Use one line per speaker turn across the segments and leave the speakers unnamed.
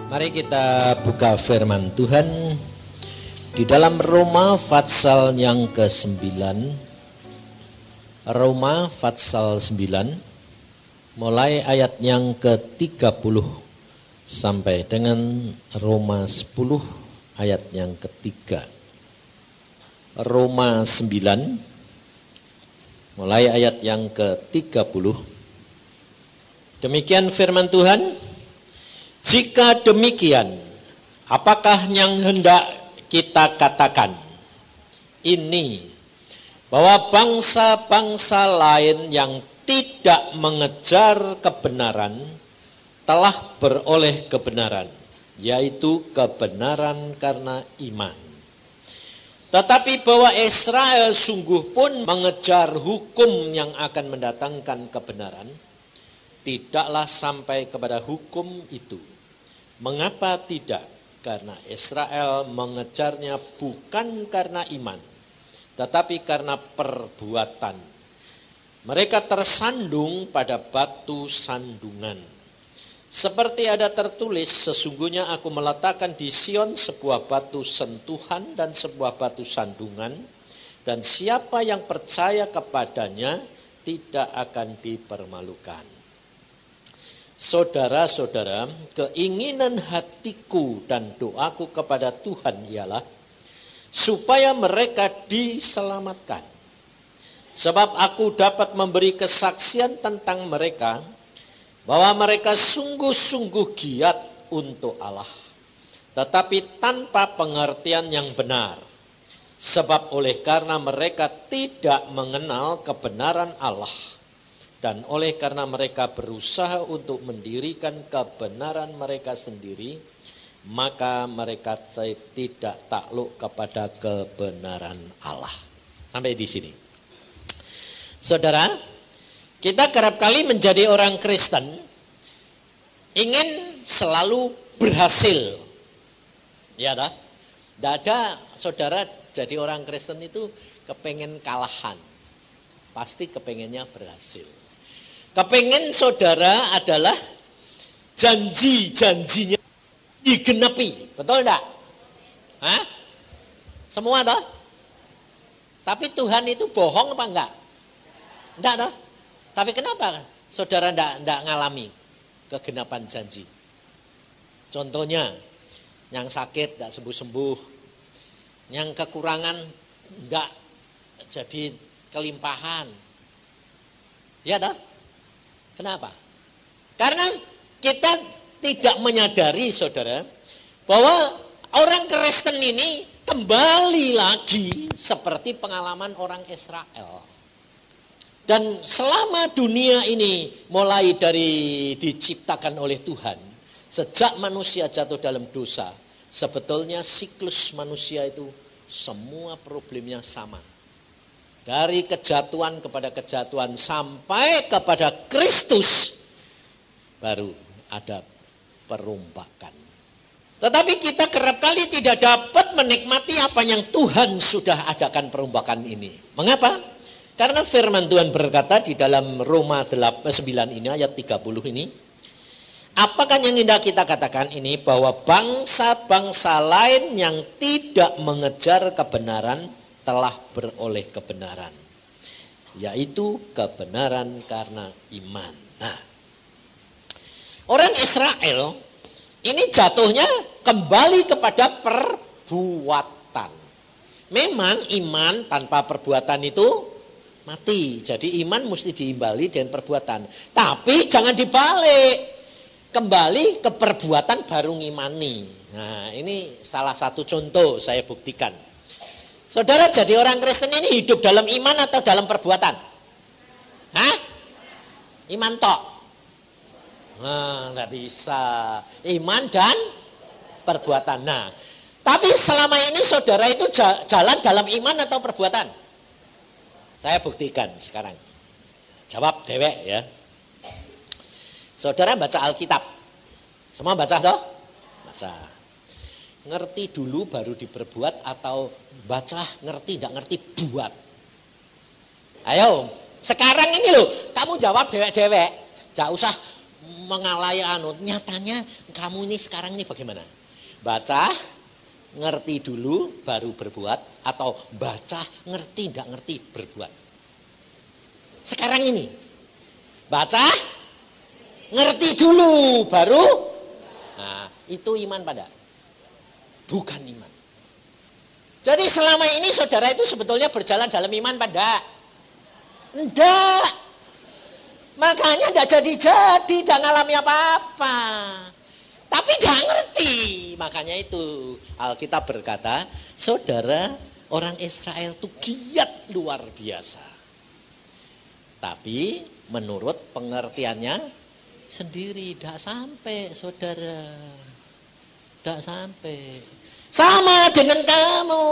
Mari kita buka firman Tuhan di dalam Roma pasal yang ke-9. Roma pasal 9 mulai ayat yang ke-30 sampai dengan Roma 10 ayat yang ketiga. Roma 9 mulai ayat yang ke-30. Demikian firman Tuhan. Jika demikian, apakah yang hendak kita katakan? Ini, bahwa bangsa-bangsa lain yang tidak mengejar kebenaran telah beroleh kebenaran, yaitu kebenaran karena iman. Tetapi bahwa Israel sungguh pun mengejar hukum yang akan mendatangkan kebenaran, tidaklah sampai kepada hukum itu. Mengapa tidak? Karena Israel mengejarnya bukan karena iman, tetapi karena perbuatan. Mereka tersandung pada batu sandungan. Seperti ada tertulis, sesungguhnya aku meletakkan di Sion sebuah batu sentuhan dan sebuah batu sandungan, dan siapa yang percaya kepadanya tidak akan dipermalukan. Saudara-saudara, keinginan hatiku dan doaku kepada Tuhan ialah supaya mereka diselamatkan. Sebab aku dapat memberi kesaksian tentang mereka bahwa mereka sungguh-sungguh giat untuk Allah, tetapi tanpa pengertian yang benar. Sebab oleh karena mereka tidak mengenal kebenaran Allah, dan oleh karena mereka berusaha untuk mendirikan kebenaran mereka sendiri, maka mereka tidak takluk kepada kebenaran Allah. Sampai di sini. Saudara, kita kerap kali menjadi orang Kristen ingin selalu berhasil. Ya dah? Tidak ada saudara jadi orang Kristen itu kepengen kalahan. Pasti kepengennya berhasil. Kepengen saudara adalah janji-janjinya digenapi. Betul enggak? Hah? Semua toh? Tapi Tuhan itu bohong apa enggak? Enggak toh? Tapi kenapa saudara enggak ngalami kegenapan janji? Contohnya, yang sakit enggak sembuh-sembuh, yang kekurangan enggak jadi kelimpahan. Ya toh? Kenapa? Karena kita tidak menyadari, saudara, bahwa orang Kristen ini kembali lagi seperti pengalaman orang Israel. Dan selama dunia ini mulai dari diciptakan oleh Tuhan, sejak manusia jatuh dalam dosa, sebetulnya siklus manusia itu semua problemnya sama. Dari kejatuhan kepada kejatuhan sampai kepada Kristus baru ada perombakan. Tetapi kita kerap kali tidak dapat menikmati apa yang Tuhan sudah adakan perombakan ini. Mengapa? Karena firman Tuhan berkata di dalam Roma 9 ini ayat 30 ini, apakah yang hendak kita katakan ini, bahwa bangsa-bangsa lain yang tidak mengejar kebenaran telah beroleh kebenaran, yaitu kebenaran karena iman. Nah, orang Israel ini jatuhnya kembali kepada perbuatan. Memang iman tanpa perbuatan itu mati. Jadi iman mesti diimbali dengan perbuatan. Tapi jangan dibalik. Kembali ke perbuatan baru ngimani. Nah, ini salah satu contoh saya buktikan. Saudara jadi orang Kristen ini hidup dalam iman atau dalam perbuatan? Hah? Iman tok? Nah, nggak bisa. Iman dan perbuatan. Nah, tapi selama ini saudara itu jalan dalam iman atau perbuatan? Saya buktikan sekarang. Jawab dewek ya. Saudara baca Alkitab. Semua baca toh? Baca. Ngerti dulu baru diperbuat atau baca ngerti tidak ngerti buat? Ayo, sekarang ini loh, kamu jawab dewek-dewek. Jangan usah mengalai nyatanya kamu ini sekarang ini bagaimana? Baca, ngerti dulu baru berbuat, atau baca, ngerti enggak ngerti berbuat. Sekarang ini baca, ngerti dulu baru. Nah, itu iman pada? Bukan iman. Jadi selama ini saudara itu sebetulnya berjalan dalam iman pada? Enggak. Makanya enggak jadi-jadi, enggak ngalami apa-apa. Tapi enggak ngerti. Makanya itu Alkitab berkata, saudara orang Israel itu giat luar biasa. Tapi menurut pengertiannya sendiri, tidak sampai saudara. Tidak sampai. Sama dengan kamu.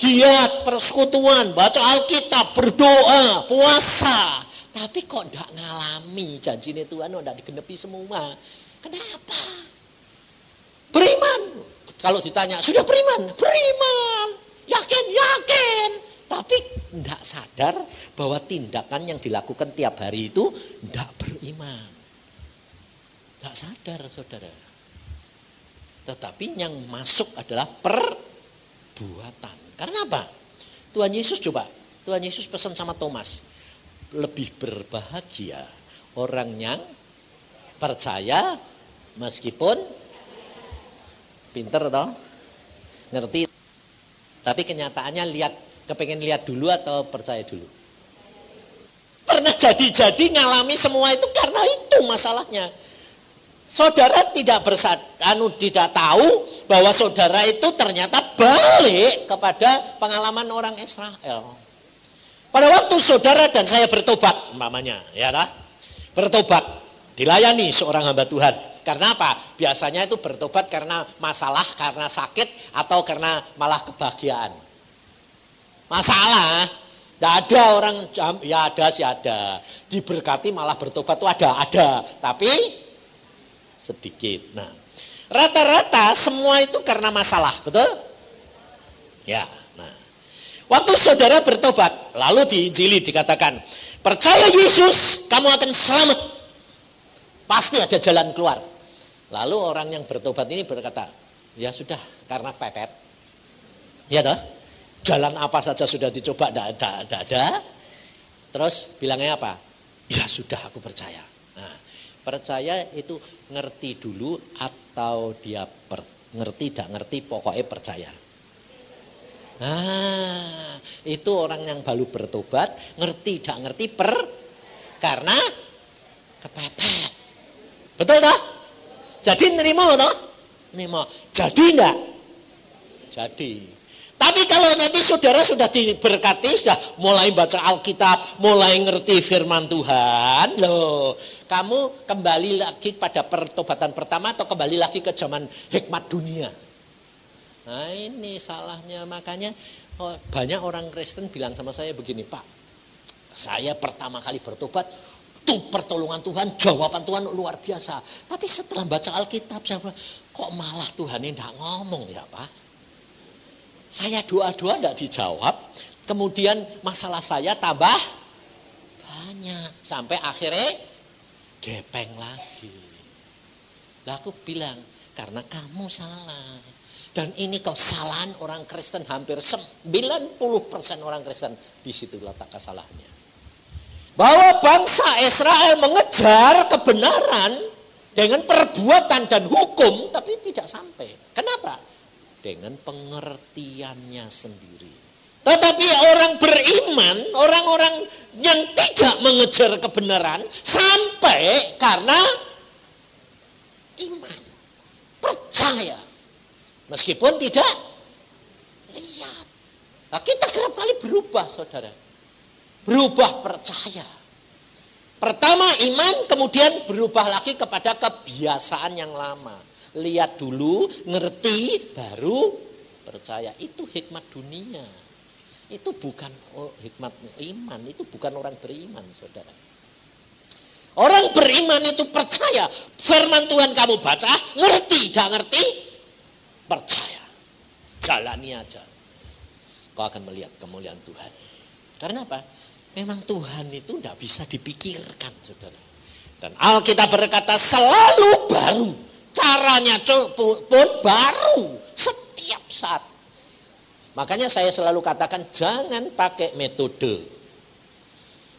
Giat persekutuan, baca Alkitab, berdoa, puasa. Tapi kok tidak ngalami janjinya Tuhan, tidak digenepi semua. Kenapa? Beriman. Kalau ditanya, sudah beriman? Beriman. Yakin? Yakin. Tapi tidak sadar bahwa tindakan yang dilakukan tiap hari itu tidak beriman. Tidak sadar saudara. Tetapi yang masuk adalah perbuatan. Karena apa? Tuhan Yesus pesan sama Thomas. Lebih berbahagia orang yang percaya meskipun pinter toh, ngerti. Tapi kenyataannya kepengen lihat dulu atau percaya dulu? Pernah jadi ngalami semua itu karena itu masalahnya. Saudara tidak tidak tahu bahwa saudara itu ternyata balik kepada pengalaman orang Israel. Pada waktu saudara dan saya bertobat, umpamanya, ya dah, bertobat, dilayani seorang hamba Tuhan. Karena apa? Biasanya itu bertobat karena masalah, karena sakit, atau karena malah kebahagiaan. Masalah, tidak ada orang, ya ada sih ada. Diberkati malah bertobat itu ada. Tapi sedikit. Nah, rata-rata semua itu karena masalah, betul? Ya, nah. Waktu saudara bertobat, lalu di Injil dikatakan, percaya Yesus, kamu akan selamat. Pasti ada jalan keluar. Lalu orang yang bertobat ini berkata, ya sudah, karena pepet. Ya toh? Jalan apa saja sudah dicoba, tidak ada. Terus bilangnya apa? Ya sudah, aku percaya. Nah, percaya itu ngerti dulu atau dia ngerti, tidak ngerti, pokoknya percaya. Nah, itu orang yang baru bertobat, ngerti, tidak ngerti, karena kepepet. Betul tak? Jadi nerima tak? Nerima. Jadi enggak? Jadi. Tapi kalau nanti saudara sudah diberkati, sudah mulai baca Alkitab, mulai ngerti firman Tuhan, loh, kamu kembali lagi pada pertobatan pertama atau kembali lagi ke zaman hikmat dunia? Nah ini salahnya, makanya banyak orang Kristen bilang sama saya begini, Pak, saya pertama kali bertobat, tuh pertolongan Tuhan, jawaban Tuhan luar biasa. Tapi setelah baca Alkitab, saya bilang, kok malah Tuhan ini tidak ngomong ya Pak? Saya doa-doa tidak dijawab, kemudian masalah saya tambah banyak. Sampai akhirnya gepeng lagi. Lah aku bilang, karena kamu salah. Dan ini kesalahan orang Kristen, hampir 90% orang Kristen. Di situ letak kesalahannya. Bahwa bangsa Israel mengejar kebenaran dengan perbuatan dan hukum, tapi tidak sampai. Kenapa? Dengan pengertiannya sendiri. Tetapi orang beriman, orang-orang yang tidak mengejar kebenaran, sampai karena iman, percaya. Meskipun tidak lihat. Nah, kita kerap kali berubah, saudara. Berubah percaya. Pertama iman, kemudian berubah lagi kepada kebiasaan yang lama. Lihat dulu, ngerti, baru percaya. Itu hikmat dunia. Itu bukan hikmat iman. Itu bukan orang beriman, saudara. Orang beriman itu percaya. Firman Tuhan kamu baca, ngerti, tidak ngerti, percaya. Jalani aja. Kau akan melihat kemuliaan Tuhan. Karena apa? Memang Tuhan itu tidak bisa dipikirkan, saudara. Dan Alkitab berkata selalu baru. Caranya pun baru setiap saat. Makanya saya selalu katakan jangan pakai metode.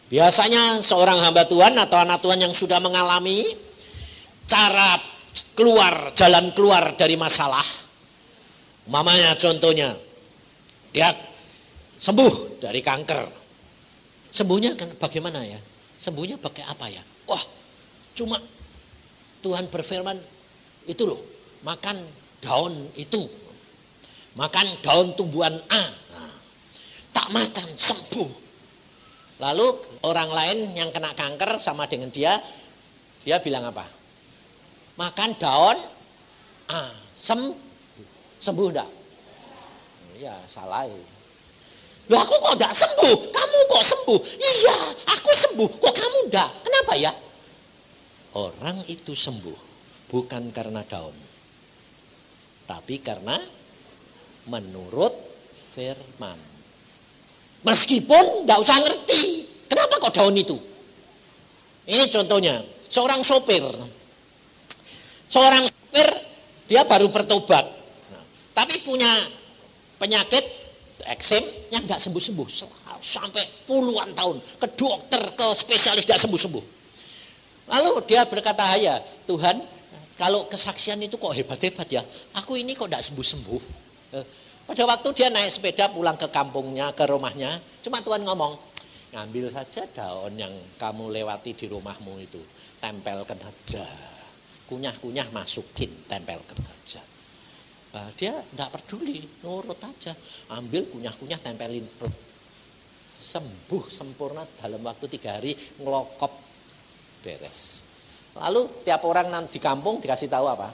Biasanya seorang hamba Tuhan atau anak Tuhan yang sudah mengalami cara jalan keluar dari masalah. Umpamanya contohnya, dia sembuh dari kanker. Sembuhnya kan bagaimana ya? Sembuhnya pakai apa ya? Wah, cuma Tuhan berfirman, itu loh, makan daun itu. Makan daun tumbuhan A. Nah, tak makan, sembuh. Lalu orang lain yang kena kanker sama dengan dia bilang apa? Makan daun A, sembuh enggak? Ya, salah. Loh, aku kok enggak sembuh? Kamu kok sembuh? Iya, aku sembuh. Kok kamu enggak? Kenapa ya? Orang itu sembuh bukan karena daun. Tapi karena menurut firman. Meskipun enggak usah ngerti. Kenapa kok daun itu? Ini contohnya. Seorang sopir dia baru bertobat. Nah, tapi punya penyakit eksem yang enggak sembuh-sembuh. Sampai puluhan tahun. Ke dokter, ke spesialis enggak sembuh-sembuh. Lalu dia berkata, ya Tuhan, kalau kesaksian itu kok hebat-hebat ya. Aku ini kok enggak sembuh-sembuh. Pada waktu dia naik sepeda pulang ke kampungnya, ke rumahnya, cuma Tuhan ngomong, ngambil saja daun yang kamu lewati di rumahmu itu, tempelkan aja, kunyah-kunyah masukin, tempelkan aja. Nah, dia tidak peduli, nurut aja, ambil kunyah-kunyah tempelin, sembuh sempurna dalam waktu 3 hari, ngelokop beres. Lalu tiap orang nanti di kampung dikasih tahu apa?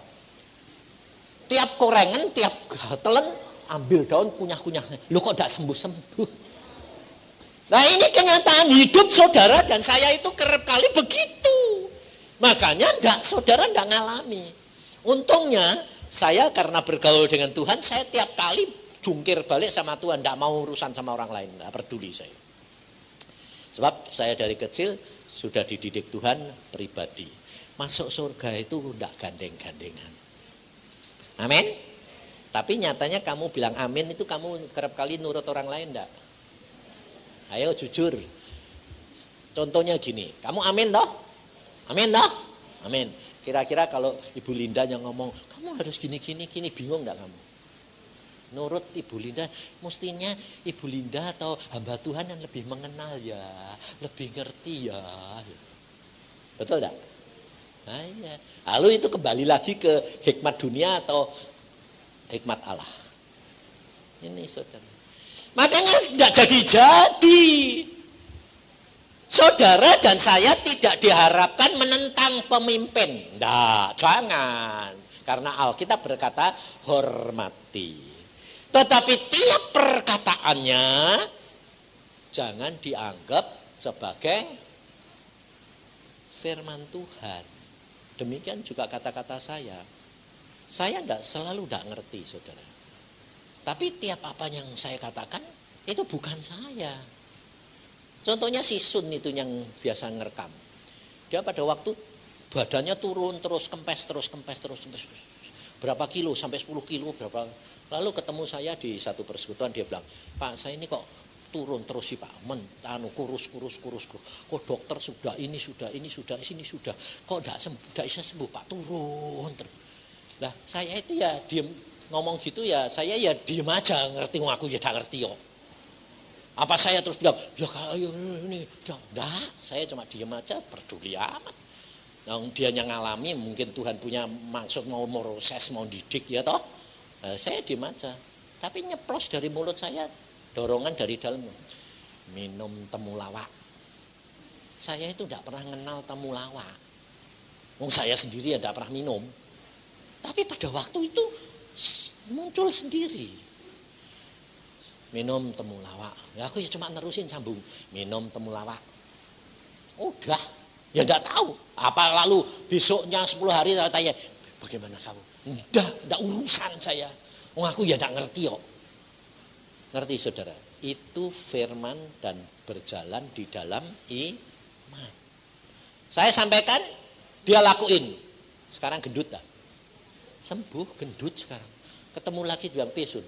Tiap korengan, tiap telan, ambil daun kunyah-kunyahnya. Loh kok tidak sembuh-sembuh? Nah ini kenyataan hidup saudara dan saya itu kerap kali begitu. Makanya saudara tidak ngalami. Untungnya saya karena bergaul dengan Tuhan, saya tiap kali jungkir balik sama Tuhan. Tidak mau urusan sama orang lain, tidak peduli saya. Sebab saya dari kecil sudah dididik Tuhan pribadi. Masuk surga itu tidak gandeng-gandengan. Amin. Tapi nyatanya kamu bilang amin itu kamu kerap kali nurut orang lain enggak? Ayo jujur. Contohnya gini, kamu amin toh? Amin toh? Amin. Kira-kira kalau Ibu Linda yang ngomong, kamu harus gini, bingung enggak kamu? Nurut Ibu Linda, mestinya Ibu Linda atau hamba Tuhan yang lebih mengenal ya, lebih ngerti ya. Betul enggak? Nah, iya. Lalu itu kembali lagi ke hikmat dunia atau hikmat Allah. Ini saudara. Makanya tidak jadi-jadi. Saudara dan saya tidak diharapkan menentang pemimpin. Tidak, jangan. Karena Alkitab berkata hormati. Tetapi tiap perkataannya jangan dianggap sebagai firman Tuhan. Demikian juga kata-kata saya. Saya selalu tidak ngerti saudara. Tapi tiap apa yang saya katakan itu bukan saya. Contohnya si Sun itu yang biasa ngerekam. Dia pada waktu badannya turun terus kempes. Berapa kilo sampai 10 kilo berapa. Lalu ketemu saya di satu persekutuan dia bilang, "Pak, saya ini kok turun terus sih Pak, kurus. Kok dokter sudah ini sudah. Kok tidak bisa sembuh Pak, turun terus." Lah saya itu ya diem ngomong gitu ya, saya ya diem aja, ngerti aku ya tidak ngerti kok. Apa saya terus bilang, ya kalau ini, enggak, saya cuma diem aja, peduli amat. Nah, dia yang ngalami, mungkin Tuhan punya maksud mau proses, mau didik ya toh. Nah, saya diem aja, tapi nyeplos dari mulut saya, dorongan dari dalam, minum temulawak. Saya itu tidak pernah kenal temulawak. Saya sendiri ya tidak pernah minum. Tapi pada waktu itu muncul sendiri. Minum temulawak. Ya aku ya cuma nerusin sambung. Minum temulawak. Udah. Ya enggak tahu. Apa lalu besoknya 10 hari saya tanya, bagaimana kamu? Enggak urusan saya. Aku ya enggak ngerti kok. Ngerti saudara? Itu firman dan berjalan di dalam iman. Saya sampaikan, dia lakuin. Sekarang gendut tak? Sembuh, gendut sekarang. Ketemu lagi bilang pesun.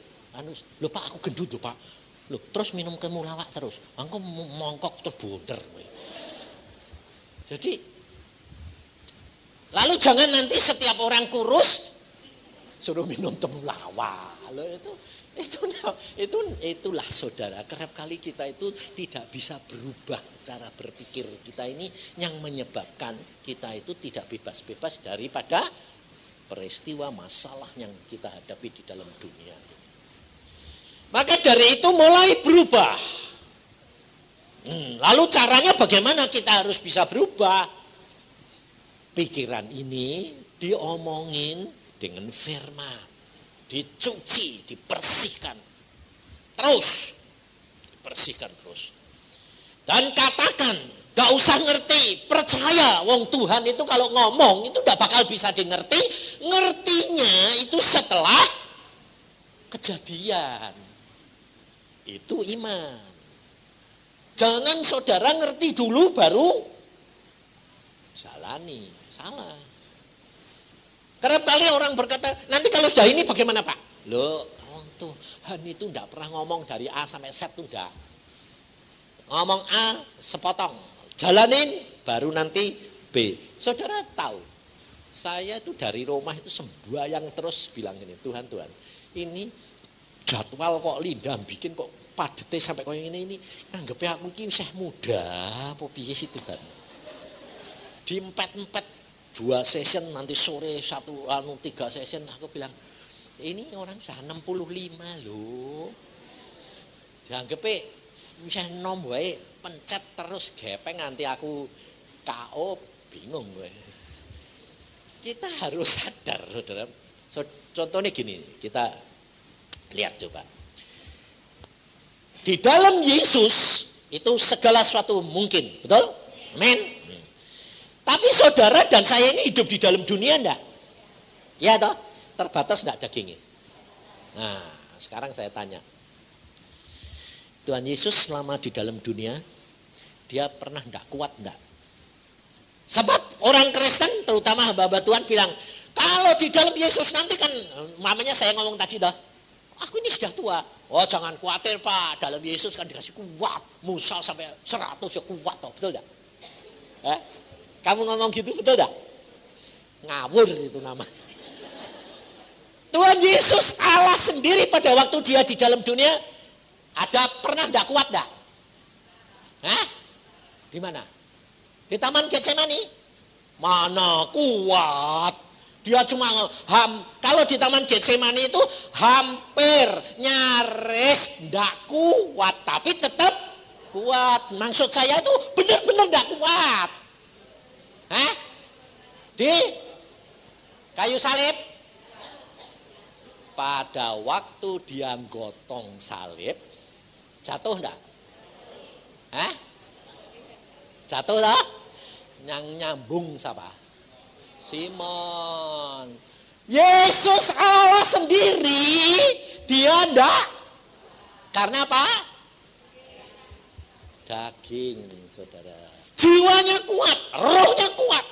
Loh Pak, aku gendut loh Pak. Loh, terus minum temulawak terus. Aku mongkok terus bonder. Jadi, lalu jangan nanti setiap orang kurus suruh minum temulawak. Loh, itulah saudara. Kerap kali kita itu tidak bisa berubah cara berpikir kita ini yang menyebabkan kita itu tidak bebas-bebas daripada peristiwa masalah yang kita hadapi di dalam dunia. Maka dari itu mulai berubah. Lalu caranya bagaimana kita harus bisa berubah? Pikiran ini diomongin dengan firman, dicuci, dibersihkan terus, dibersihkan terus. Dan katakan, gak usah ngerti, percaya, wong Tuhan itu kalau ngomong itu gak bakal bisa dimengerti, ngertinya itu setelah kejadian. Itu iman. Jangan saudara ngerti dulu baru jalani, salah. Kerap kali orang berkata, nanti kalau sudah ini bagaimana Pak? Loh, Tuhan itu tidak pernah ngomong dari A sampai Z itu enggak. Ngomong A, sepotong. Jalanin, baru nanti B. Saudara tahu, saya itu dari rumah itu sembahyang terus bilang gini, Tuhan, ini jadwal kok Linda bikin kok padete sampai kok ini anggapnya aku ini masih muda, apa piye sih Tuhan. Diempet-empet 2 session nanti sore 3 session aku bilang ini orang sudah 65 loh. Dianggapnya bisa nom wae pencet terus gepeng nanti aku KO bingung gue. Kita harus sadar saudara. Contohnya gini, kita lihat coba. Di dalam Yesus itu segala sesuatu mungkin, betul? Amin. Tapi saudara dan saya ini hidup di dalam dunia enggak? Ya toh? Terbatas enggak dagingnya? Nah, sekarang saya tanya. Tuhan Yesus selama di dalam dunia, dia pernah enggak kuat enggak? Sebab orang Kristen, terutama hamba-hamba Tuhan bilang, kalau di dalam Yesus nanti kan, mamanya saya ngomong tadi toh, aku ini sudah tua. Oh jangan khawatir Pak, dalam Yesus kan dikasih kuat. Musa sampai 100 ya kuat toh, betul enggak? Kamu ngomong gitu betul tak? Ngawur itu namanya. Tuhan Yesus Allah sendiri pada waktu dia di dalam dunia pernah enggak kuat enggak? Di mana? Di Taman Getsemani? Mana kuat? Dia cuma kalau di Taman Getsemani itu hampir nyaris enggak kuat, tapi tetap kuat. Maksud saya itu benar-benar enggak kuat. Di kayu salib. Pada waktu dia gotong salib, jatuh enggak? Jatuh tak? Yang nyambung siapa? Simon. Yesus Allah sendiri, dia enggak. Karena apa? Daging, saudara. Jiwanya kuat, rohnya kuat.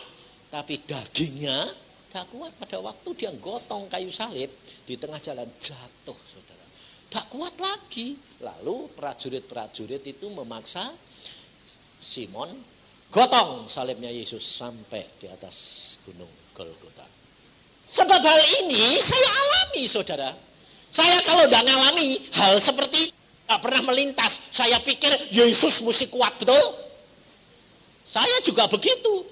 Tapi dagingnya tidak kuat. Pada waktu dia gotong kayu salib, di tengah jalan jatuh, saudara. Tidak kuat lagi. Lalu prajurit-prajurit itu memaksa Simon gotong salibnya Yesus sampai di atas gunung Golgota. Sebab hal ini saya alami, saudara. Saya kalau tidak mengalami hal seperti tidak pernah melintas, saya pikir Yesus mesti kuat, betul? Saya juga begitu.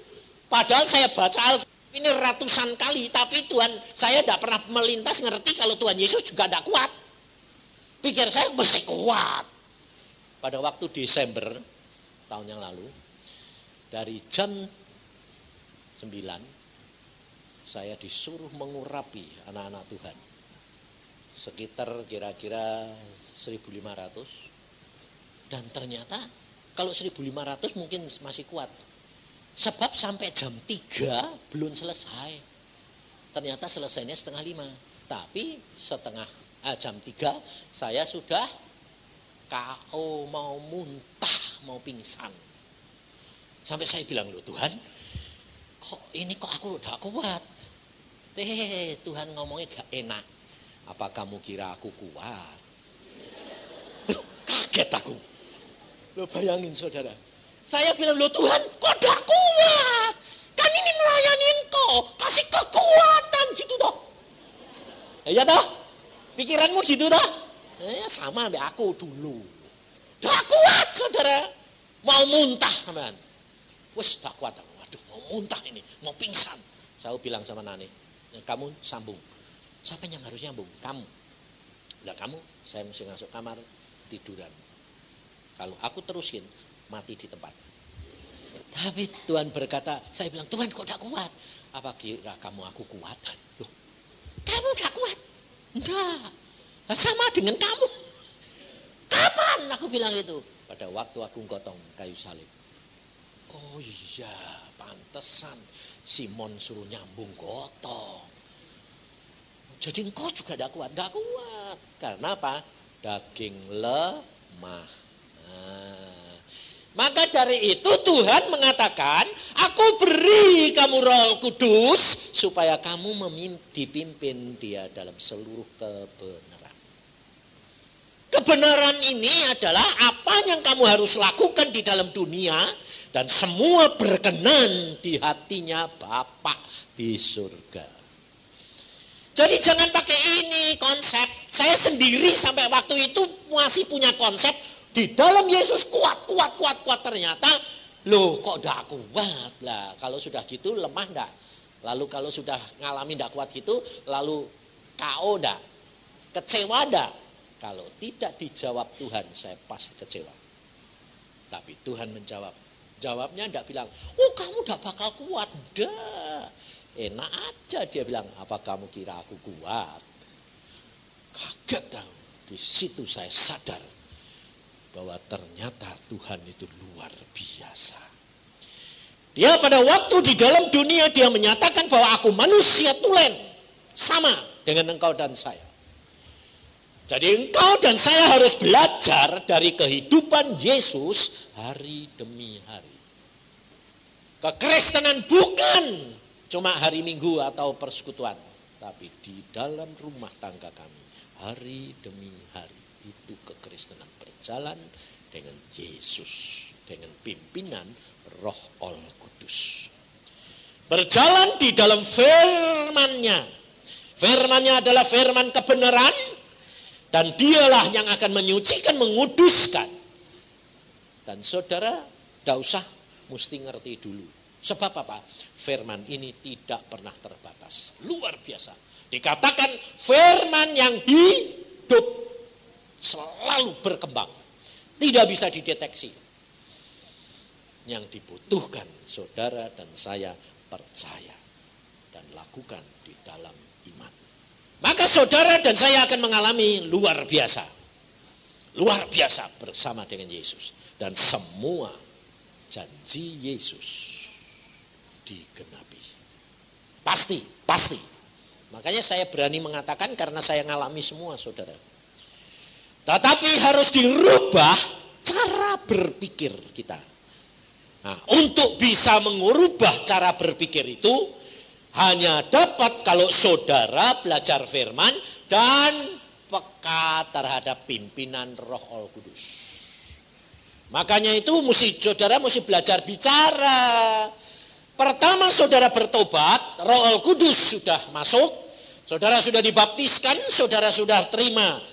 Padahal saya baca Alkitab ini ratusan kali, tapi Tuhan saya tidak pernah melintas ngerti kalau Tuhan Yesus juga tidak kuat. Pikir saya mesti kuat. Pada waktu Desember tahun yang lalu, dari jam 9 saya disuruh mengurapi anak-anak Tuhan. Sekitar kira-kira 1.500. Dan ternyata kalau 1.500 mungkin masih kuat. Sebab sampai jam 3 belum selesai. Ternyata selesainya 4:30. Tapi jam 3 saya sudah KO, mau muntah, mau pingsan. Sampai saya bilang, loh Tuhan, kok aku udah kuat. Tuhan ngomongnya gak enak. Apa kamu kira aku kuat? Kaget aku. Lo bayangin saudara. Saya bilang, loh Tuhan kok gak kuat? Kan ini melayani engkau. Kasih kekuatan gitu toh. Ya toh? Pikiranmu gitu toh? Sama sama aku dulu. Gak kuat saudara. Mau muntah teman. Wes gak kuat. Waduh mau muntah ini. Mau pingsan. Saya bilang sama Nani. Kamu sambung. Siapa yang harus nyambung? Kamu. Lah kamu, saya mesti masuk kamar tiduran. Kalau aku terusin, mati di tempat. Tapi Tuhan berkata, saya bilang, Tuhan kok gak kuat? Apa kira kamu aku kuat? Loh, kamu gak kuat? Enggak. Sama dengan kamu. Kapan aku bilang itu? Pada waktu aku gotong kayu salib. Oh iya, pantesan Simon suruh nyambung gotong. Jadi engkau juga gak kuat. Gak kuat. Karena apa? Daging lemah. Maka dari itu Tuhan mengatakan, aku beri kamu Roh Kudus supaya kamu dipimpin dia dalam seluruh kebenaran. Kebenaran ini adalah apa yang kamu harus lakukan di dalam dunia dan semua berkenan di hatinya Bapa di surga. Jadi jangan pakai ini konsep. Saya sendiri sampai waktu itu masih punya konsep di dalam Yesus kuat. Ternyata loh kok gak kuat lah. Kalau sudah gitu lemah enggak? Lalu kalau sudah ngalami enggak kuat gitu, lalu KO enggak? Kecewa enggak? Kalau tidak dijawab Tuhan, saya pasti kecewa. Tapi Tuhan menjawab. Jawabnya enggak bilang, oh kamu enggak bakal kuat. Enggak. Enak aja dia bilang, apa kamu kira aku kuat? Kaget dong. Di situ saya sadar bahwa ternyata Tuhan itu luar biasa. Dia pada waktu di dalam dunia dia menyatakan bahwa aku manusia tulen. Sama dengan engkau dan saya. Jadi engkau dan saya harus belajar dari kehidupan Yesus hari demi hari. Kekristenan bukan cuma hari Minggu atau persekutuan. Tapi di dalam rumah tangga kami, hari demi hari, itu kekristenan berjalan dengan Yesus. Dengan pimpinan Roh Kudus. Berjalan di dalam firman-Nya. Firman-Nya adalah firman kebenaran. Dan dialah yang akan menyucikan, menguduskan. Dan saudara, tidak usah mesti ngerti dulu. Sebab apa? Firman ini tidak pernah terbatas. Luar biasa. Dikatakan firman yang hidup. Selalu berkembang. Tidak bisa dideteksi. Yang dibutuhkan saudara dan saya percaya. Dan lakukan di dalam iman. Maka saudara dan saya akan mengalami luar biasa. Luar biasa bersama dengan Yesus. Dan semua janji Yesus digenapi. Pasti. Makanya saya berani mengatakan karena saya ngalami semua saudara. Tetapi harus dirubah cara berpikir kita. Nah, untuk bisa mengubah cara berpikir itu hanya dapat kalau saudara belajar firman dan peka terhadap pimpinan Roh Kudus. Makanya itu saudara mesti belajar bicara. Pertama saudara bertobat, Roh Kudus sudah masuk, saudara sudah dibaptiskan, saudara sudah terima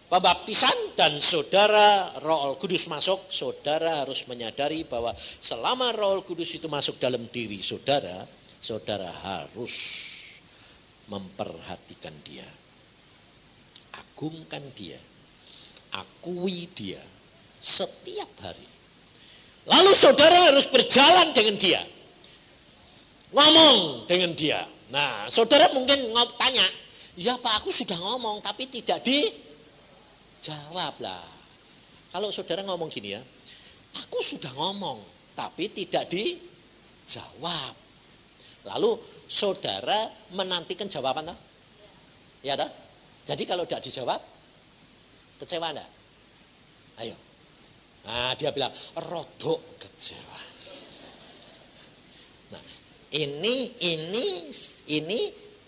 pembaptisan dan saudara Roh Kudus masuk, saudara harus menyadari bahwa selama Roh Kudus itu masuk dalam diri saudara, saudara harus memperhatikan dia. Agungkan dia. Akui dia setiap hari. Lalu saudara harus berjalan dengan dia. Ngomong dengan dia. Nah, saudara mungkin tanya, ya Pak aku sudah ngomong tapi tidak dijawab lah. Kalau saudara ngomong gini ya, aku sudah ngomong tapi tidak dijawab. Lalu saudara menantikan jawaban toh? Ya toh? Jadi kalau tidak dijawab, kecewa enggak? Ayo. Nah, dia bilang rodok kecewa. Nah, Ini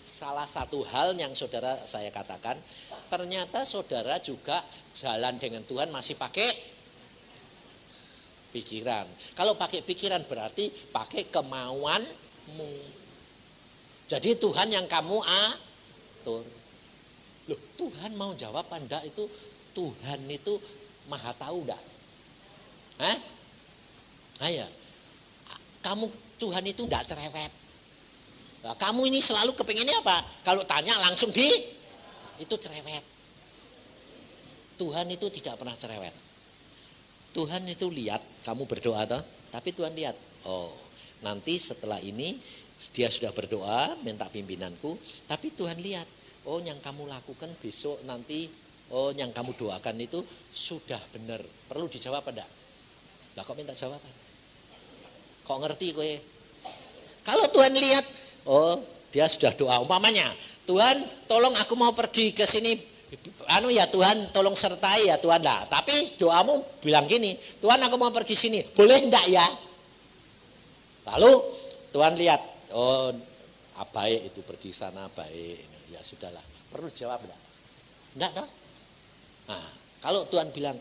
salah satu hal yang saudara saya katakan. Ternyata saudara juga jalan dengan Tuhan masih pakai pikiran. Kalau pakai pikiran berarti pakai kemauanmu. Jadi Tuhan yang kamu atur. Loh, Tuhan mau jawab anda itu, Tuhan itu maha tahu enggak? Hah? Ayo. Kamu Tuhan itu enggak cerewet. Nah, kamu ini selalu kepinginnya apa? Kalau tanya langsung itu cerewet. Tuhan itu tidak pernah cerewet. Tuhan itu lihat kamu berdoa toh, tapi Tuhan lihat, oh, nanti setelah ini dia sudah berdoa minta pimpinanku, tapi Tuhan lihat, oh yang kamu lakukan besok nanti, oh yang kamu doakan itu sudah benar. Perlu dijawab enggak? Lah kok minta jawaban? Kok ngerti kowe? Kalau Tuhan lihat, oh dia sudah doa, umpamanya, Tuhan tolong aku mau pergi ke sini, ya Tuhan tolong sertai ya Tuhan lah. Tapi doamu bilang gini, Tuhan aku mau pergi sini, boleh enggak ya? Lalu Tuhan lihat, oh baik itu pergi sana baik, ya sudahlah. Perlu jawab enggak? Enggak toh? Nah, kalau Tuhan bilang,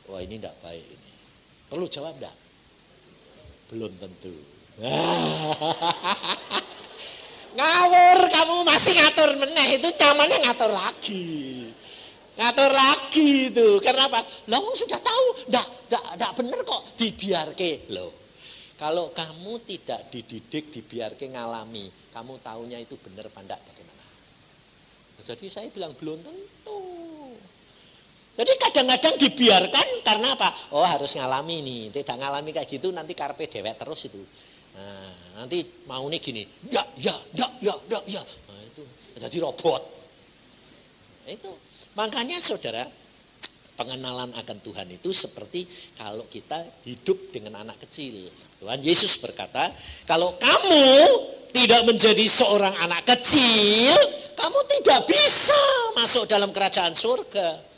wah ini enggak baik ini, perlu jawab enggak? Belum tentu. Ngawur kamu masih ngatur meneh, itu namanya ngatur lagi. Ngatur lagi itu. Kenapa? Lah sudah tahu, enggak bener kok dibiarke. Loh. Kalau kamu tidak dididik, dibiarke ngalami, kamu taunya itu bener apa enggak bagaimana? Jadi saya bilang belum tentu. Jadi kadang-kadang dibiarkan karena apa? Oh harus ngalami nih, tidak ngalami kayak gitu nanti karpe dewek terus itu. Nah, nanti mau nih gini, ya. Nah, itu jadi robot. Itu makanya saudara, pengenalan akan Tuhan itu seperti kalau kita hidup dengan anak kecil. Tuhan Yesus berkata, kalau kamu tidak menjadi seorang anak kecil, kamu tidak bisa masuk dalam kerajaan surga.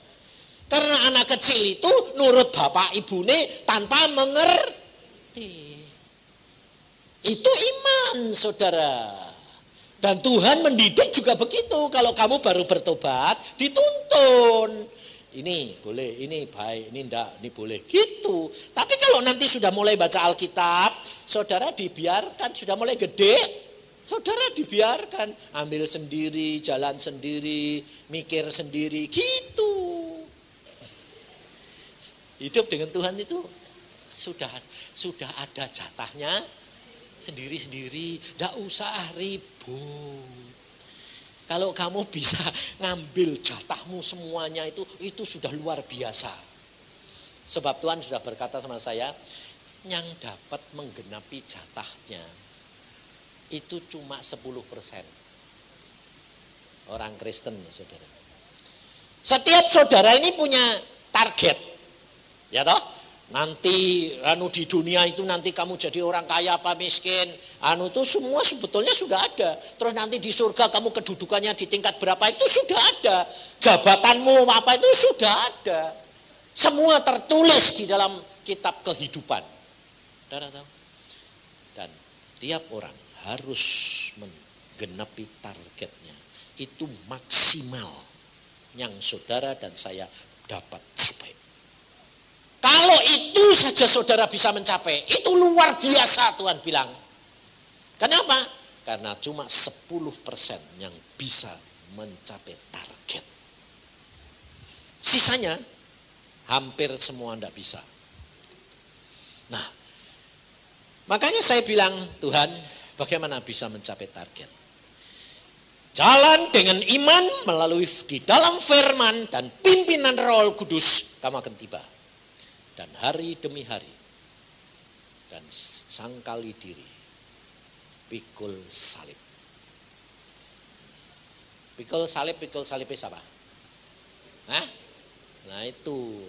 Karena anak kecil itu nurut bapak ibune tanpa mengerti. Itu iman, saudara. Dan Tuhan mendidik juga begitu. Kalau kamu baru bertobat, dituntun. Ini boleh, ini baik, ini enggak, ini boleh. Gitu. Tapi kalau nanti sudah mulai baca Alkitab, saudara dibiarkan, sudah mulai gede, saudara dibiarkan. Ambil sendiri, jalan sendiri, mikir sendiri, gitu. Hidup dengan Tuhan itu sudah ada jatahnya sendiri-sendiri, enggak usah ribut. Kalau kamu bisa ngambil jatahmu semuanya itu sudah luar biasa. Sebab Tuhan sudah berkata sama saya, yang dapat menggenapi jatahnya itu cuma 10% orang Kristen, saudara. Setiap saudara ini punya target. Ya toh? Nanti di dunia itu nanti kamu jadi orang kaya apa miskin, itu semua sebetulnya sudah ada. Terus nanti di surga kamu kedudukannya di tingkat berapa itu sudah ada. Jabatanmu apa itu sudah ada. Semua tertulis di dalam kitab kehidupan. Saudara tahu? Dan tiap orang harus menggenapi targetnya. Itu maksimal yang saudara dan saya dapat capai. Kalau itu saja saudara bisa mencapai, itu luar biasa Tuhan bilang. Kenapa? Karena cuma 10% yang bisa mencapai target. Sisanya hampir semua tidak bisa. Nah, makanya saya bilang, Tuhan, bagaimana bisa mencapai target? Jalan dengan iman melalui di dalam firman dan pimpinan Roh Kudus, kamu akan tiba. Dan hari demi hari, dan sangkali diri, pikul salib. Pikul salib siapa? Hah? Nah itu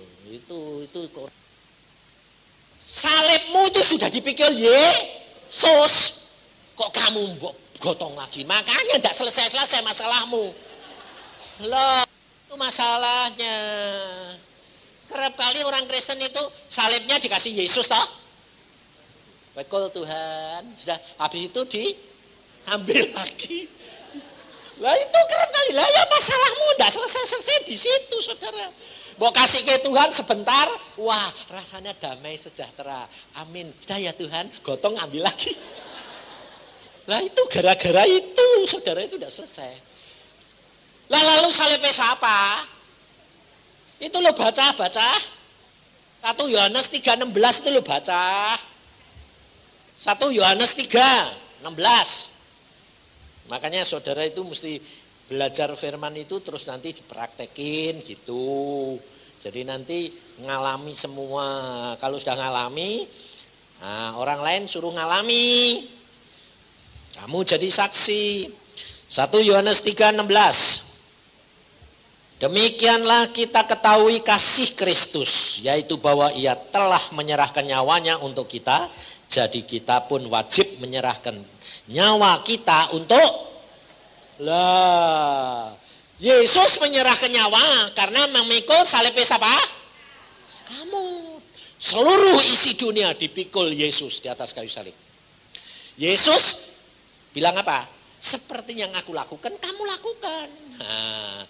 salibmu itu sudah dipikul Yesus. Kok kamu gotong lagi? Makanya tidak selesai masalahmu. Loh, itu masalahnya. Kerap kali orang Kristen itu salibnya dikasih Yesus toh. Pikul Tuhan. Sudah, habis itu diambil lagi. Lah itu keren kali. Lah ya masalahmu enggak selesai-selesai di situ, Saudara. Mbok kasih ke Tuhan sebentar, wah rasanya damai sejahtera. Amin. Sudah ya Tuhan, gotong ambil lagi. Lah itu gara-gara itu, Saudara, itu enggak selesai. Lah lalu salibnya siapa? Itu lo baca. 1 Yohanes 3:16 itu lo baca. 1 Yohanes 3:16. Makanya saudara itu mesti belajar firman itu terus nanti dipraktekin gitu. Jadi nanti ngalami semua. Kalau sudah ngalami, nah, orang lain suruh ngalami. Kamu jadi saksi. 1 Yohanes 3:16. Demikianlah kita ketahui kasih Kristus, yaitu bahwa ia telah menyerahkan nyawanya untuk kita. Jadi kita pun wajib menyerahkan nyawa kita untuk Yesus menyerahkan nyawa karena memikul salibnya siapa? Kamu. Seluruh isi dunia dipikul Yesus di atas kayu salib. Yesus bilang apa? Seperti yang aku lakukan, kamu lakukan. Nah,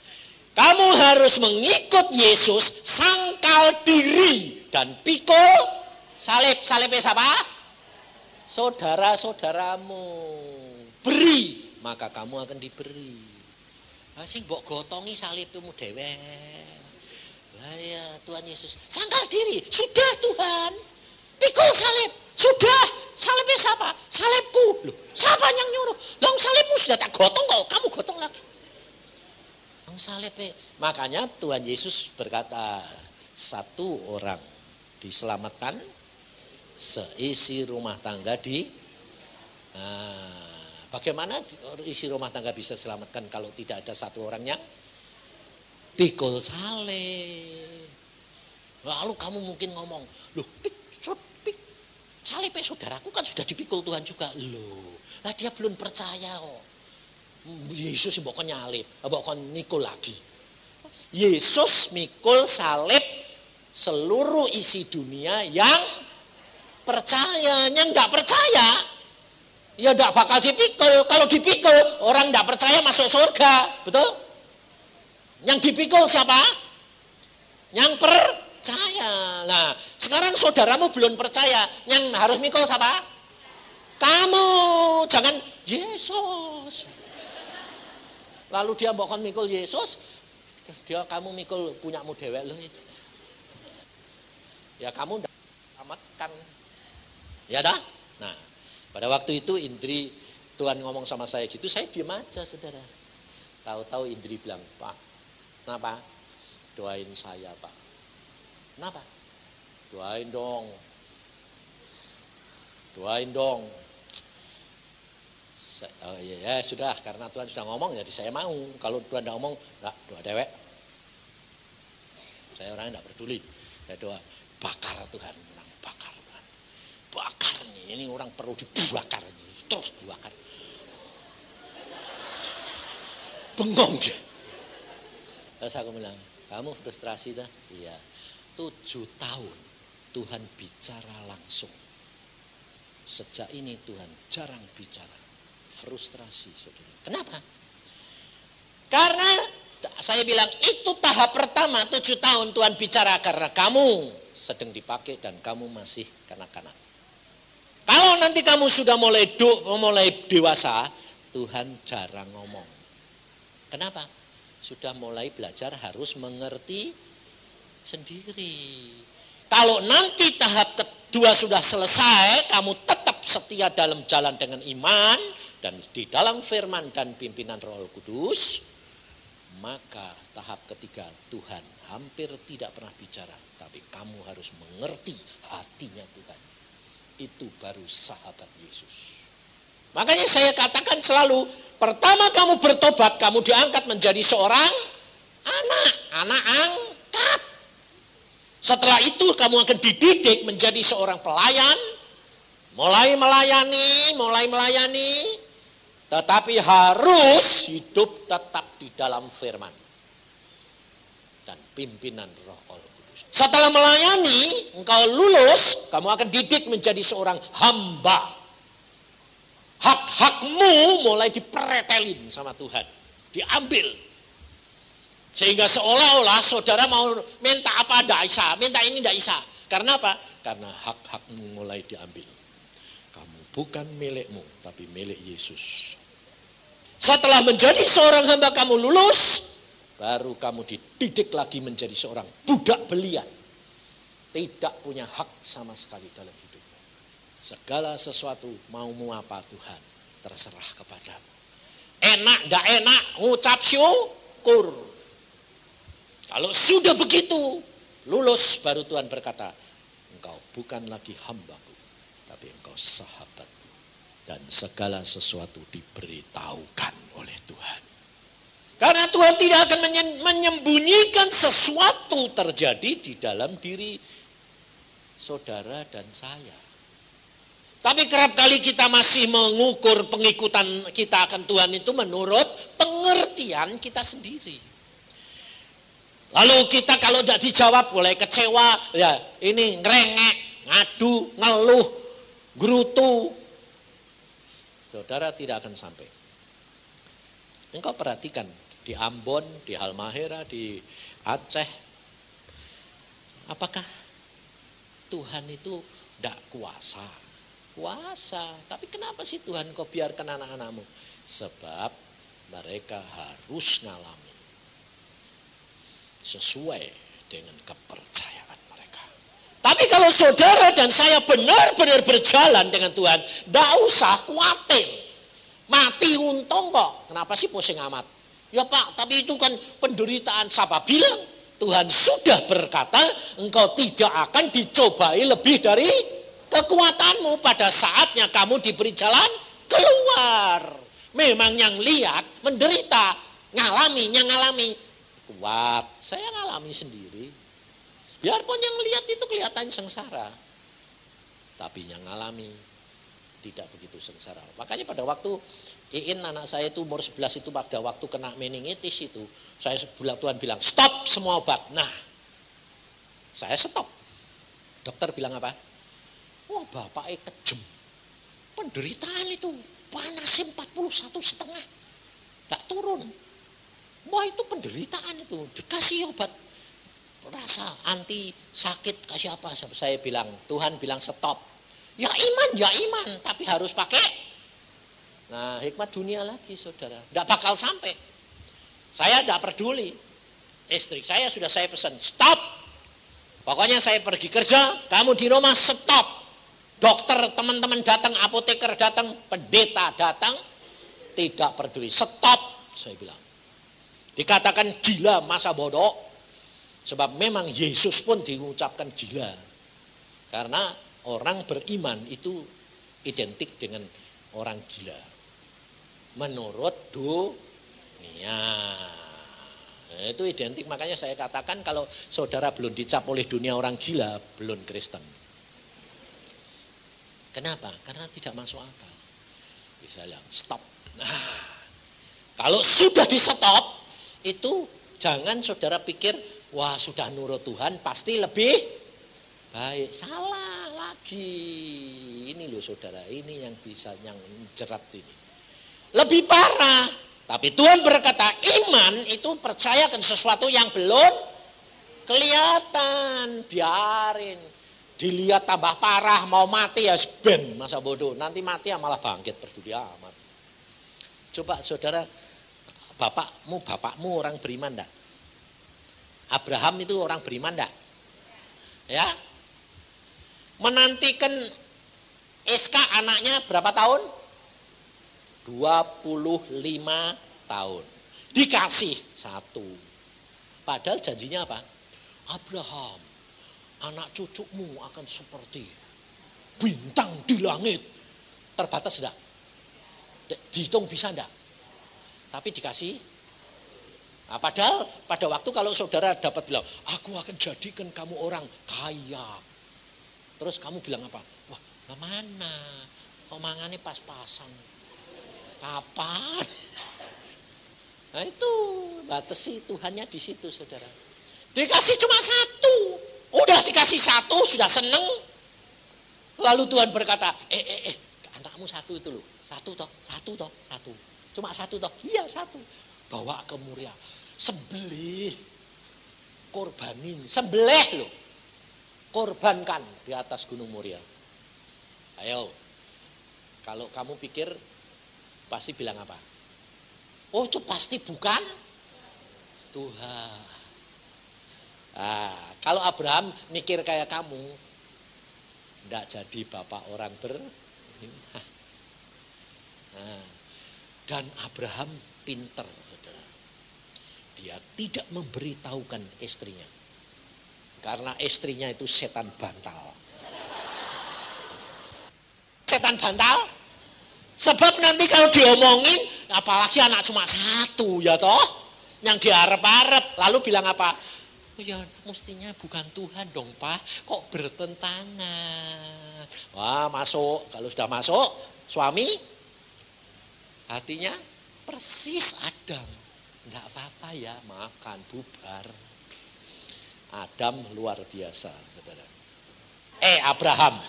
kamu harus mengikut Yesus, sangkal diri dan pikul salib. Salibnya siapa? Saudara-saudaramu. Beri, maka kamu akan diberi. Sing mbok gotongi salibmu dhewe. Lah ya Tuhan Yesus, sangkal diri. Sudah Tuhan. Pikul salib. Sudah. Salibnya siapa? Salibku. Loh, siapa yang nyuruh? Lah salibmu sudah tak gotong kok, kamu gotong lagi. Salibnya. Makanya Tuhan Yesus berkata, satu orang diselamatkan, seisi rumah tangga bagaimana isi rumah tangga bisa selamatkan kalau tidak ada satu orang yang pikul salib. Lalu kamu mungkin ngomong, loh salibnya saudaraku kan sudah dipikul Tuhan juga. Loh, lah dia belum percaya kok. Yesus mbok nyalib, mbok mikul lagi. Yesus mikul salib seluruh isi dunia yang percaya. Yang enggak percaya ya enggak bakal dipikul. Kalau dipikul orang enggak percaya masuk surga, betul? Yang dipikul siapa? Yang percaya. Nah, sekarang saudaramu belum percaya, yang harus mikul siapa? Kamu. Jangan Yesus. Lalu dia mbok mikul Yesus, kamu mikul punyamu dewek loh itu. Ya kamu enggak selamatkan. Ya dah. Nah, pada waktu itu Indri, Tuhan ngomong sama saya gitu, saya diam aja, Saudara. Tahu-tahu Indri bilang, Pak, kenapa? Doain saya, Pak. Kenapa? Doain dong. Oh iya, ya sudah, karena Tuhan sudah ngomong, jadi saya mau. Kalau Tuhan tidak ngomong, enggak, doa dewek. Saya orangnya tidak peduli. Saya doa, bakar Tuhan, bakar. Bakar ini orang perlu dibakar, terus dibakar. Bengong dia. Terus aku bilang, kamu frustrasi dah? Iya. 7 tahun Tuhan bicara langsung. Sejak ini Tuhan jarang bicara. Frustrasi, saudara. Kenapa? Karena saya bilang itu tahap pertama 7 tahun Tuhan bicara karena kamu sedang dipakai dan kamu masih kanak-kanak. Kalau nanti kamu sudah mulai dewasa, Tuhan jarang ngomong. Kenapa? Sudah mulai belajar harus mengerti sendiri. Kalau nanti tahap kedua sudah selesai, kamu tetap setia dalam jalan dengan iman dan di dalam firman dan pimpinan Roh Kudus, maka tahap ketiga Tuhan hampir tidak pernah bicara, tapi kamu harus mengerti hatinya Tuhan. Itu baru sahabat Yesus. Makanya saya katakan selalu, pertama kamu bertobat, kamu diangkat menjadi seorang anak angkat. Setelah itu kamu akan dididik menjadi seorang pelayan, mulai melayani, tetapi harus hidup tetap di dalam firman dan pimpinan Roh Allah. Setelah melayani, engkau lulus, kamu akan didik menjadi seorang hamba. Hak-hakmu mulai dipretelin sama Tuhan. Diambil. Sehingga seolah-olah saudara mau minta apa tidak bisa, minta ini tidak bisa. Karena apa? Karena hak-hakmu mulai diambil. Kamu bukan milikmu, tapi milik Yesus. Setelah menjadi seorang hamba kamu lulus, baru kamu dididik lagi menjadi seorang budak belian. Tidak punya hak sama sekali dalam hidup. Segala sesuatu maumu apa Tuhan, terserah kepadamu. Enak gak enak, ngucap syukur. Kalau sudah begitu, lulus baru Tuhan berkata, engkau bukan lagi hambaku, tapi engkau sahabatku. Dan segala sesuatu diberitahukan oleh Tuhan. Karena Tuhan tidak akan menyembunyikan sesuatu terjadi di dalam diri saudara dan saya. Tapi kerap kali kita masih mengukur pengikutan kita akan Tuhan itu menurut pengertian kita sendiri. Lalu kita kalau tidak dijawab boleh kecewa, ya ini ngerengek, ngadu, ngeluh, gerutu. Saudara tidak akan sampai. Engkau perhatikan di Ambon, di Halmahera, di Aceh. Apakah Tuhan itu tidak kuasa? Kuasa. Tapi kenapa sih Tuhan kau biarkan anak-anakmu? Sebab mereka harus ngalami sesuai dengan kepercayaan mereka. Tapi kalau saudara dan saya benar-benar berjalan dengan Tuhan, tidak usah khawatir. Mati untung kok. Kenapa sih pusing amat? Ya Pak, tapi itu kan penderitaan. Siapa bilang? Tuhan sudah berkata, engkau tidak akan dicobai lebih dari kekuatanmu. Pada saatnya kamu diberi jalan keluar. Memang yang lihat menderita, yang ngalami kuat. Saya ngalami sendiri. Biarpun yang lihat itu kelihatan sengsara, tapi yang ngalami tidak begitu sengsara. Makanya pada waktu Iin anak saya itu umur 11 itu pada waktu kena meningitis itu, Tuhan bilang stop semua obat. Nah, saya stop. Dokter bilang apa? Wah bapaknya kejem. Penderitaan itu panasnya 41,5. Tidak turun. Wah itu penderitaan itu. Dikasih obat rasa anti sakit kasih apa? Saya bilang, Tuhan bilang stop. Ya iman, tapi harus pakai. Nah hikmat dunia lagi saudara. Tidak bakal sampai. Saya tidak peduli. Istri saya sudah saya pesan, stop. Pokoknya saya pergi kerja, kamu di rumah stop. Dokter teman-teman datang, apoteker datang, pendeta datang, tidak peduli, stop. Saya bilang. Dikatakan gila masa bodoh. Sebab memang Yesus pun diucapkan gila. Karena orang beriman itu identik dengan orang gila. Menurut dunia. Nah, itu identik, makanya saya katakan kalau saudara belum dicap oleh dunia orang gila, belum Kristen. Kenapa? Karena tidak masuk akal. Bisa bilang stop. Nah, kalau sudah di stop, itu jangan saudara pikir, wah sudah nurut Tuhan pasti lebih baik. Salah lagi. Ini loh saudara, ini yang bisa yang jerat ini. Lebih parah. Tapi Tuhan berkata iman itu percayakan sesuatu yang belum kelihatan. Biarin. Dilihat tambah parah, mau mati ya ben masa bodoh. Nanti mati ya malah bangkit, peduli amat. Coba saudara, bapakmu orang beriman enggak? Abraham itu orang beriman enggak? Ya. Menantikan Iska anaknya berapa tahun? 25 tahun. Dikasih 1. Padahal janjinya apa? Abraham, anak cucumu akan seperti bintang di langit. Terbatas enggak? Dihitung bisa enggak? Tapi dikasih. Nah, padahal pada waktu kalau saudara dapat bilang, aku akan jadikan kamu orang kaya. Terus kamu bilang apa? Wah, mana? Omongannya pas-pasan. Kapan? Nah itu batasi Tuhannya di situ saudara. Dikasih cuma satu. Udah dikasih satu, sudah seneng. Lalu Tuhan berkata, anakmu satu itu loh. Satu toh. Cuma satu toh. Iya satu. Bawa ke Moria. Sembelih. Korbanin. Sembelih loh. Korbankan di atas Gunung Moria. Ayo. Kalau kamu pikir, pasti bilang apa? Oh itu pasti bukan Tuhan. Nah, kalau Abraham mikir kayak kamu, tidak jadi bapak orang beriman. Nah, dan Abraham pinter, saudara. Dia tidak memberitahukan istrinya, karena istrinya itu setan bantal. Setan bantal, sebab nanti kalau diomongin, apalagi anak cuma satu, ya toh, yang diharap-harap, lalu bilang apa? Oh ya, mestinya bukan Tuhan dong, Pak. Kok bertentangan? Wah, masuk. Kalau sudah masuk, suami hatinya persis Adam. Enggak apa-apa ya, makan, bubar. Adam luar biasa, saudara. Abraham.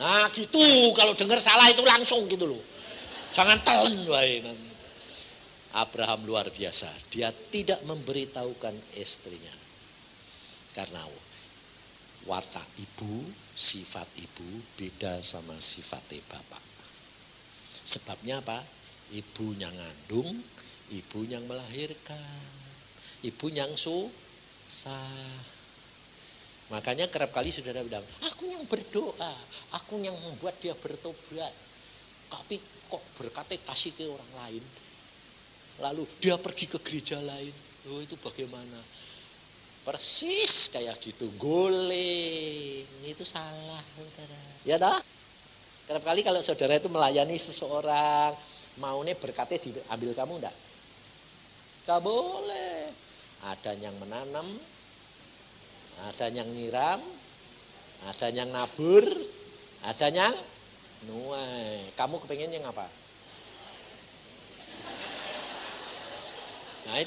Nah, gitu. Kalau dengar salah itu langsung gitu loh. Jangan telan wae nanti. Abraham luar biasa. Dia tidak memberitahukan istrinya. Karena watak ibu, sifat ibu beda sama sifat bapak. Sebabnya apa? Ibu yang ngandung, ibu yang melahirkan, ibu yang susah. Makanya kerap kali saudara bilang, aku yang berdoa, aku yang membuat dia bertobat. Tapi kok berkatnya kasih ke orang lain. Lalu dia pergi ke gereja lain. Oh itu bagaimana? Persis kayak gitu. Guling. Itu salah, saudara. Ya dah. Kerap kali kalau saudara itu melayani seseorang, maunya berkatnya diambil kamu enggak? Enggak boleh. Ada yang menanam, ada yang nyiram, ada yang nabur, ada yang nuai. Kamu kepengen yang apa? Nah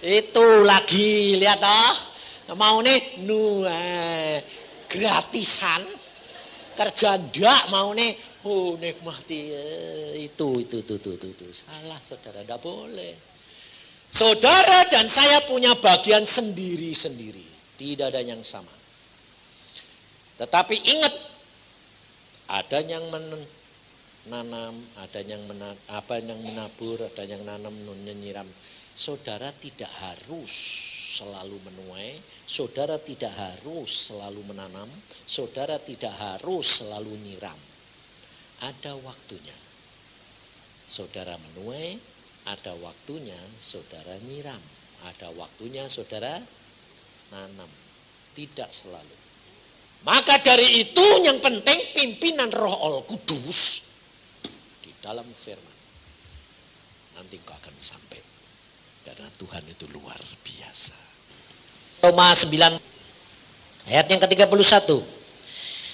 itu lagi lihat toh, mau nih nuai gratisan, kerja ndak mau nih, nikmati itu salah saudara, ndak boleh. Saudara dan saya punya bagian sendiri-sendiri, tidak ada yang sama. Tetapi ingat, ada yang nanam, ada yang menabur, ada yang nanam, menyiram. Saudara tidak harus selalu menuai, saudara tidak harus selalu menanam, saudara tidak harus selalu nyiram. Ada waktunya. Saudara menuai, ada waktunya saudara nyiram, ada waktunya saudara nanam. Tidak selalu. Maka dari itu yang penting pimpinan Roh Al-Kudus dalam firman. Nanti kau akan sampai. Karena Tuhan itu luar biasa. Roma 9 ayat yang ke-31.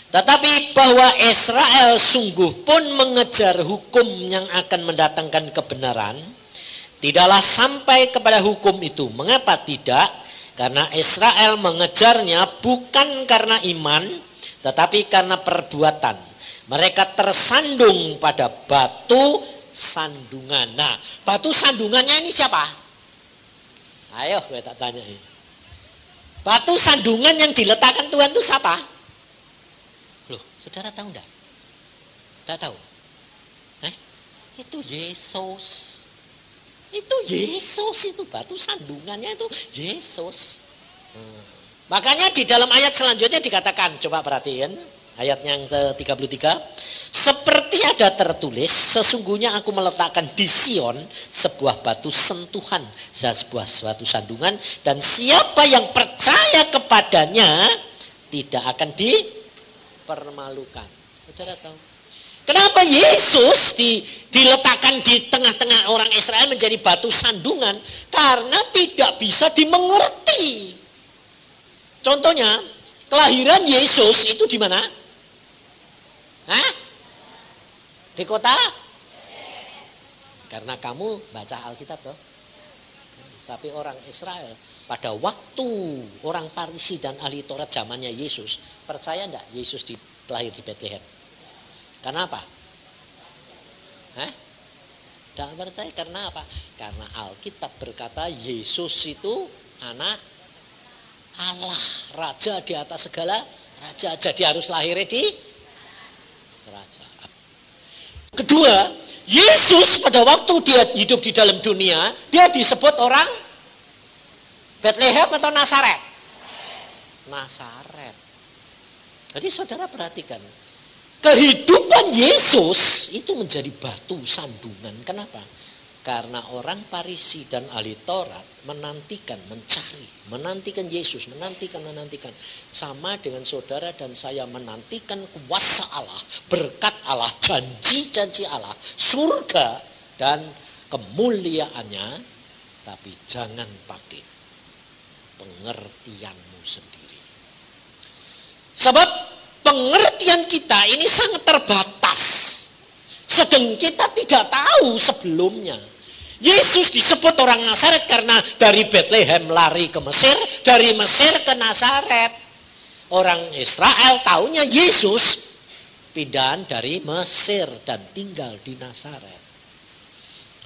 Tetapi bahwa Israel sungguh pun mengejar hukum yang akan mendatangkan kebenaran, tidaklah sampai kepada hukum itu. Mengapa tidak? Karena Israel mengejarnya bukan karena iman, tetapi karena perbuatan. Mereka tersandung pada batu sandungan. Nah, batu sandungannya ini siapa? Ayo, gue tak tanya ini. Batu sandungan yang diletakkan Tuhan itu siapa? Loh, saudara tahu enggak? Enggak tahu? Itu Yesus. Itu Yesus, itu batu sandungannya itu Yesus. Makanya di dalam ayat selanjutnya dikatakan, coba perhatiin. Ayat yang ke-33, seperti ada tertulis, sesungguhnya aku meletakkan di Sion sebuah batu sentuhan, sebuah suatu sandungan, dan siapa yang percaya kepadanya tidak akan dipermalukan. Saudara tahu? Kenapa Yesus diletakkan di tengah-tengah orang Israel menjadi batu sandungan? Karena tidak bisa dimengerti. Contohnya, kelahiran Yesus itu di mana? Di kota? Karena kamu baca Alkitab toh. Tapi orang Israel pada waktu orang Farisi dan ahli Taurat zamannya Yesus, percaya enggak Yesus lahir di Bethlehem? Karena apa? Tidak percaya karena apa? Karena Alkitab berkata Yesus itu anak Allah, raja di atas segala raja. Jadi harus lahirnya di kerajaan. Kedua, Yesus pada waktu dia hidup di dalam dunia, dia disebut orang Bethlehem atau Nazaret? Nazaret. Jadi saudara perhatikan, kehidupan Yesus itu menjadi batu sandungan. Kenapa? Karena orang Farisi dan ahli Taurat menantikan Yesus, menantikan. Sama dengan saudara dan saya menantikan kuasa Allah, berkat Allah, janji-janji Allah, surga dan kemuliaannya. Tapi jangan pakai pengertianmu sendiri. Sebab pengertian kita ini sangat terbatas. Sedang kita tidak tahu sebelumnya. Yesus disebut orang Nazaret karena dari Bethlehem lari ke Mesir, dari Mesir ke Nazaret. Orang Israel taunya Yesus pindahan dari Mesir dan tinggal di Nazaret.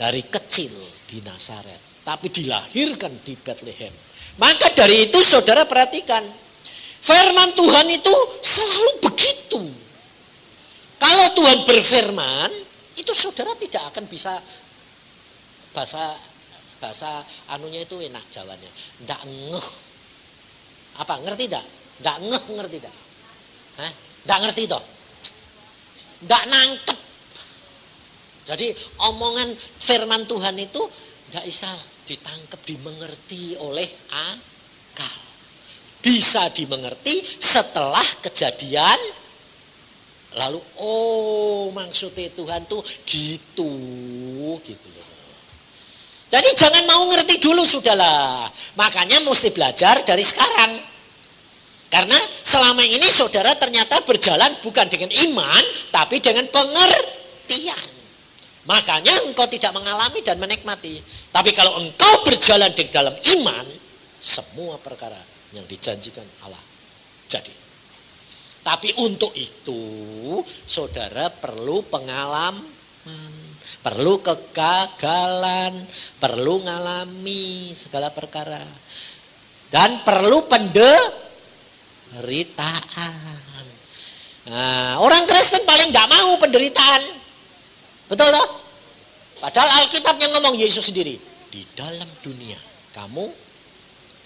Dari kecil di Nazaret, tapi dilahirkan di Bethlehem. Maka dari itu saudara perhatikan, firman Tuhan itu selalu begitu. Kalau Tuhan berfirman, itu saudara tidak akan bisa bahasa anunya itu enak Jawanya. Ndak ngeh. Apa ngerti ndak? Ndak ngeh ngerti ndak? Ndak ngerti toh? Ndak nangkep. Jadi omongan firman Tuhan itu ndak bisa ditangkap, dimengerti oleh akal. Bisa dimengerti setelah kejadian. Lalu maksudnya Tuhan tuh gitu loh. Jadi jangan mau ngerti dulu sudahlah. Makanya mesti belajar dari sekarang. Karena selama ini saudara ternyata berjalan bukan dengan iman, tapi dengan pengertian. Makanya engkau tidak mengalami dan menikmati. Tapi kalau engkau berjalan di dalam iman, semua perkara yang dijanjikan Allah jadi. Tapi untuk itu, saudara perlu pengalaman, perlu kegagalan, perlu ngalami segala perkara. Dan perlu penderitaan. Nah, orang Kristen paling gak mau penderitaan. Betul loh? Padahal Alkitab yang ngomong Yesus sendiri. Di dalam dunia kamu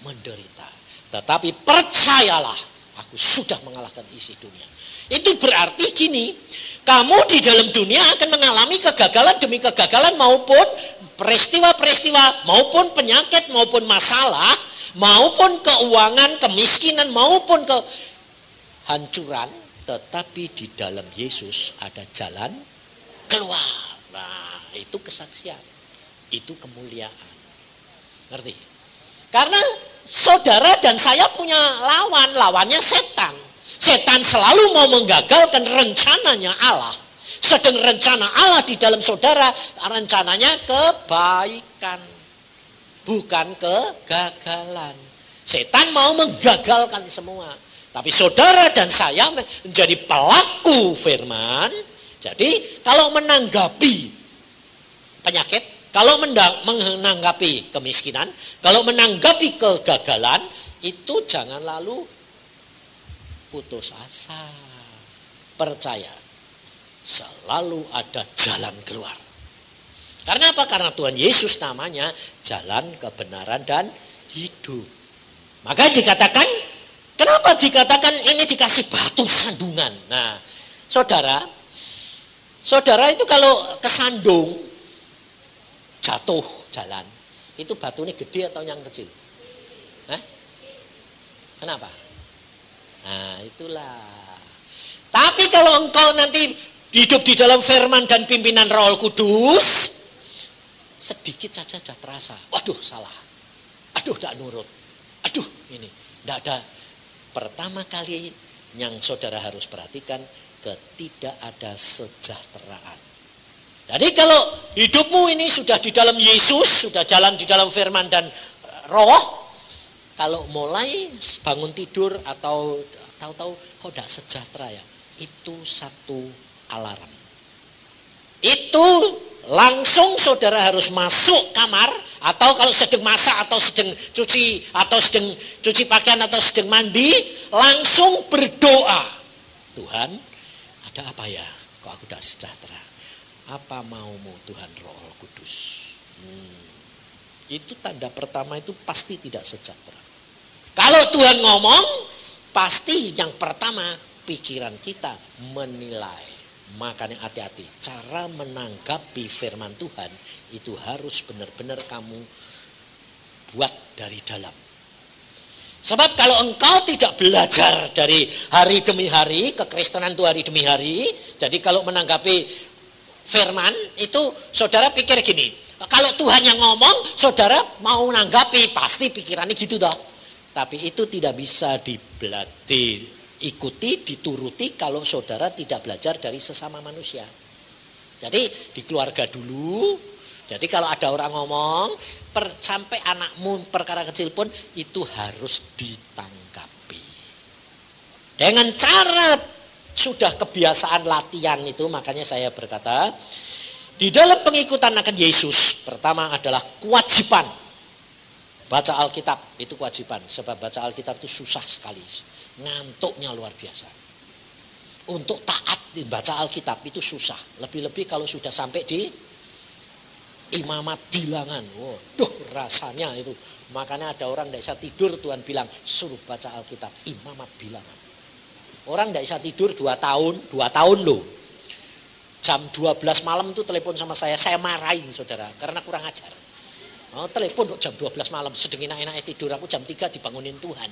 menderita. Tetapi percayalah, aku sudah mengalahkan isi dunia. Itu berarti gini, kamu di dalam dunia akan mengalami kegagalan demi kegagalan maupun peristiwa-peristiwa, maupun penyakit, maupun masalah, maupun keuangan, kemiskinan, maupun kehancuran. Tetapi di dalam Yesus ada jalan keluar. Nah, itu kesaksian. Itu kemuliaan. Ngerti? Karena saudara dan saya punya lawannya setan. Setan selalu mau menggagalkan rencananya Allah. Sedang rencana Allah di dalam saudara, rencananya kebaikan. Bukan kegagalan. Setan mau menggagalkan semua. Tapi saudara dan saya menjadi pelaku firman. Jadi kalau menanggapi penyakit, kalau menanggapi kemiskinan, kalau menanggapi kegagalan, itu jangan lalu putus asa. Percaya, selalu ada jalan keluar. Karena apa? Karena Tuhan Yesus namanya jalan kebenaran dan hidup. Maka dikatakan, kenapa dikatakan ini dikasih batu sandungan? Nah, saudara itu kalau kesandung, jatuh jalan, itu batunya gede atau yang kecil? Kenapa? Nah, itulah. Tapi kalau engkau nanti hidup di dalam firman dan pimpinan Roh Kudus, sedikit saja sudah terasa. Waduh, salah. Aduh, tidak nurut. Aduh, ini. Tidak ada. Pertama kali yang saudara harus perhatikan, ketidak ada sejahteraan. Jadi kalau hidupmu ini sudah di dalam Yesus, sudah jalan di dalam firman dan roh, kalau mulai bangun tidur atau tahu-tahu kok tidak sejahtera ya, itu satu alarm. Itu langsung saudara harus masuk kamar, atau kalau sedang masak atau sedang cuci pakaian atau sedang mandi, langsung berdoa. Tuhan, ada apa ya? Kok aku tidak sejahtera? Apa maumu Tuhan Roh Kudus? Itu tanda pertama, itu pasti tidak sejahtera. Kalau Tuhan ngomong, pasti yang pertama pikiran kita menilai. Makanya hati-hati, cara menanggapi firman Tuhan itu harus benar-benar kamu buat dari dalam. Sebab kalau engkau tidak belajar dari hari demi hari, kekristenan itu hari demi hari, jadi kalau menanggapi firman itu saudara pikir gini, kalau Tuhan yang ngomong, saudara mau nanggapi, pasti pikirannya gitu dah. Tapi itu tidak bisa diikuti, dituruti kalau saudara tidak belajar dari sesama manusia. Jadi di keluarga dulu, jadi kalau ada orang ngomong, sampai anakmu perkara kecil pun itu harus ditanggapi. Dengan cara sudah kebiasaan latihan itu, makanya saya berkata, di dalam pengikutan akan Yesus, pertama adalah kewajiban. Baca Alkitab itu kewajiban, sebab baca Alkitab itu susah sekali. Ngantuknya luar biasa. Untuk taat baca Alkitab itu susah. Lebih-lebih kalau sudah sampai di imamat bilangan. Waduh, rasanya itu. Makanya ada orang tidak bisa tidur, Tuhan bilang suruh baca Alkitab, imamat bilangan. Orang tidak bisa tidur 2 tahun loh. Jam 12 malam itu telepon sama saya marahin saudara, karena kurang ajar. Telepon jam 12 malam, sedang enak-enaknya tidur, aku jam 3 dibangunin Tuhan.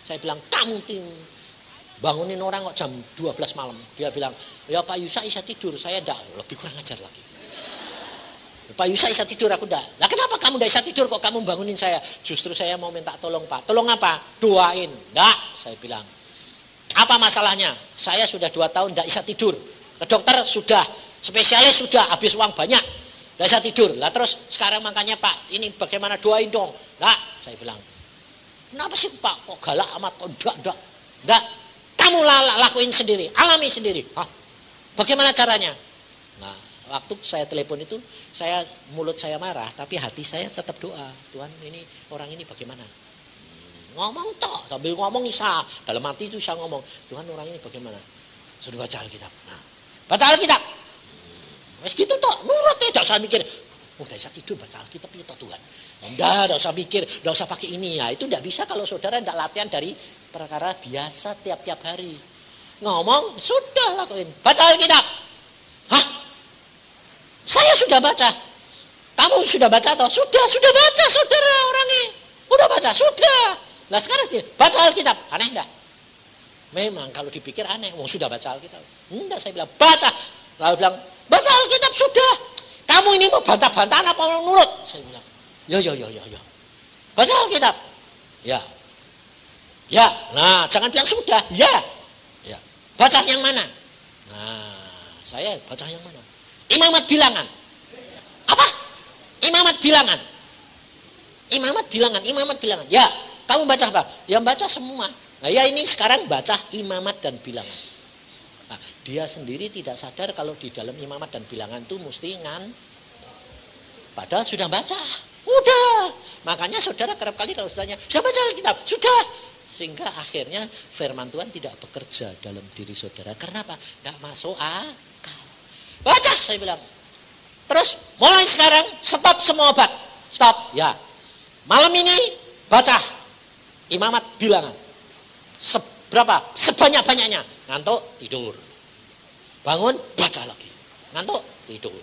Saya bilang, kamu bangunin orang kok jam 12 malam. Dia bilang, ya Pak Yusa bisa tidur, saya enggak. Lebih kurang ajar lagi. Pak Yusa bisa tidur, aku enggak. Lah kenapa kamu enggak bisa tidur kok kamu bangunin saya? Justru saya mau minta tolong Pak. Tolong apa? Doain. Enggak, saya bilang. Apa masalahnya? Saya sudah 2 tahun enggak bisa tidur. Ke dokter sudah, spesialis sudah, habis uang banyak. Enggak bisa tidur. Lah terus sekarang makanya Pak, ini bagaimana, doain dong. Enggak, saya bilang. Kenapa sih Pak kok galak amat? Enggak. Kamu lakuin sendiri, alami sendiri. Hah? Bagaimana caranya? Nah, waktu saya telepon itu, mulut saya marah, tapi hati saya tetap doa. Tuhan, ini orang ini bagaimana? Ngomong toh, sambil ngomong Isa, dalam hati itu saya ngomong, Tuhan orang ini bagaimana? Sudah baca Alkitab. Nah, baca Alkitab. Wes gitu toh, nurut ya, tidak usah mikir. Udah bisa tidur baca Alkitab itu Tuhan. Tidak usah mikir, tidak usah pakai ini. Ya, itu tidak bisa kalau saudara tidak latihan dari perkara biasa tiap-tiap hari. Ngomong, sudah lakuin. Baca Alkitab. Hah? Saya sudah baca. Kamu sudah baca atau? Sudah baca saudara orangnya. Udah baca, sudah. Nah sekarang baca Alkitab. Aneh enggak? Memang kalau dipikir aneh. Sudah baca Alkitab. Enggak, saya bilang baca. Lalu bilang, baca Alkitab sudah. Kamu ini mau bantah-bantahan apa mau nurut? Saya bilang, ya. Baca Alkitab. Ya. Nah, jangan bilang sudah. Ya. Baca yang mana? Nah, saya baca yang mana? Imamat bilangan. Apa? Imamat bilangan. Ya, kamu baca apa? Ya baca semua. Nah, ya ini sekarang baca imamat dan bilangan. Nah, dia sendiri tidak sadar kalau di dalam imamat dan bilangan itu mesti padahal sudah baca. Udah. Makanya saudara kerap kali kalau ditanya, sudah baca Alkitab? Sudah. Sehingga akhirnya firman Tuhan tidak bekerja dalam diri saudara. Karena apa? Tidak masuk akal. Baca, saya bilang. Terus mulai sekarang stop semua obat. Stop. Ya. Malam ini baca imamat bilangan. Berapa? Sebanyak-banyaknya. Ngantuk, tidur. Bangun, baca lagi. Ngantuk, tidur.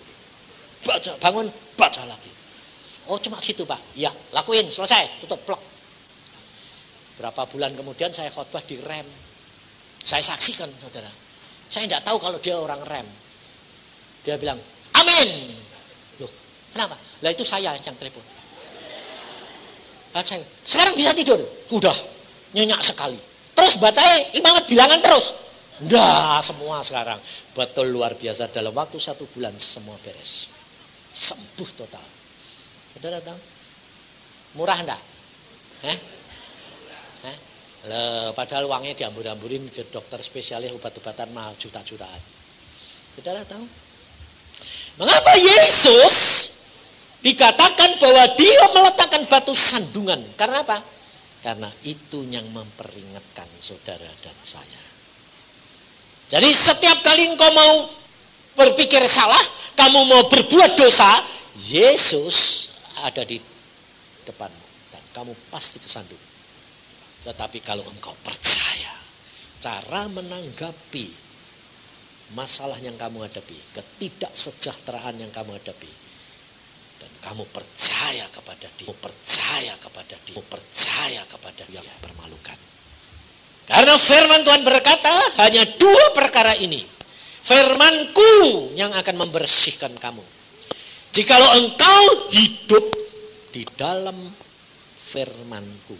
Baca, bangun, baca lagi. Oh cuma gitu Pak. Ya, lakuin, selesai, tutup, blok. Berapa bulan kemudian saya khotbah di Rem. Saya saksikan saudara. Saya tidak tahu kalau dia orang Rem. Dia bilang, amin. Loh, kenapa? Lah itu saya yang telepon. Lah saya, sekarang bisa tidur? Udah, nyenyak sekali. Terus baca imamat bilangan terus. Enggak, semua sekarang. Betul luar biasa, dalam waktu 1 bulan semua beres. Sembuh total. Saudara tahu? Murah enggak? Padahal uangnya diambur-amburin ke dokter spesialis obat-obatan mahal juta-jutaan. Saudara tahu? Mengapa Yesus dikatakan bahwa dia meletakkan batu sandungan? Karena apa? Karena itu yang memperingatkan saudara dan saya. Jadi setiap kali engkau mau berpikir salah, kamu mau berbuat dosa, Yesus ada di depanmu dan kamu pasti kesandung. Tetapi kalau engkau percaya cara menanggapi masalah yang kamu hadapi, ketidaksejahteraan yang kamu hadapi, dan kamu percaya kepada dia, percaya kepada dia, yang permalukan. Karena firman Tuhan berkata, hanya 2 perkara ini, firman-Ku yang akan membersihkan kamu. Jikalau engkau hidup di dalam firman-Ku,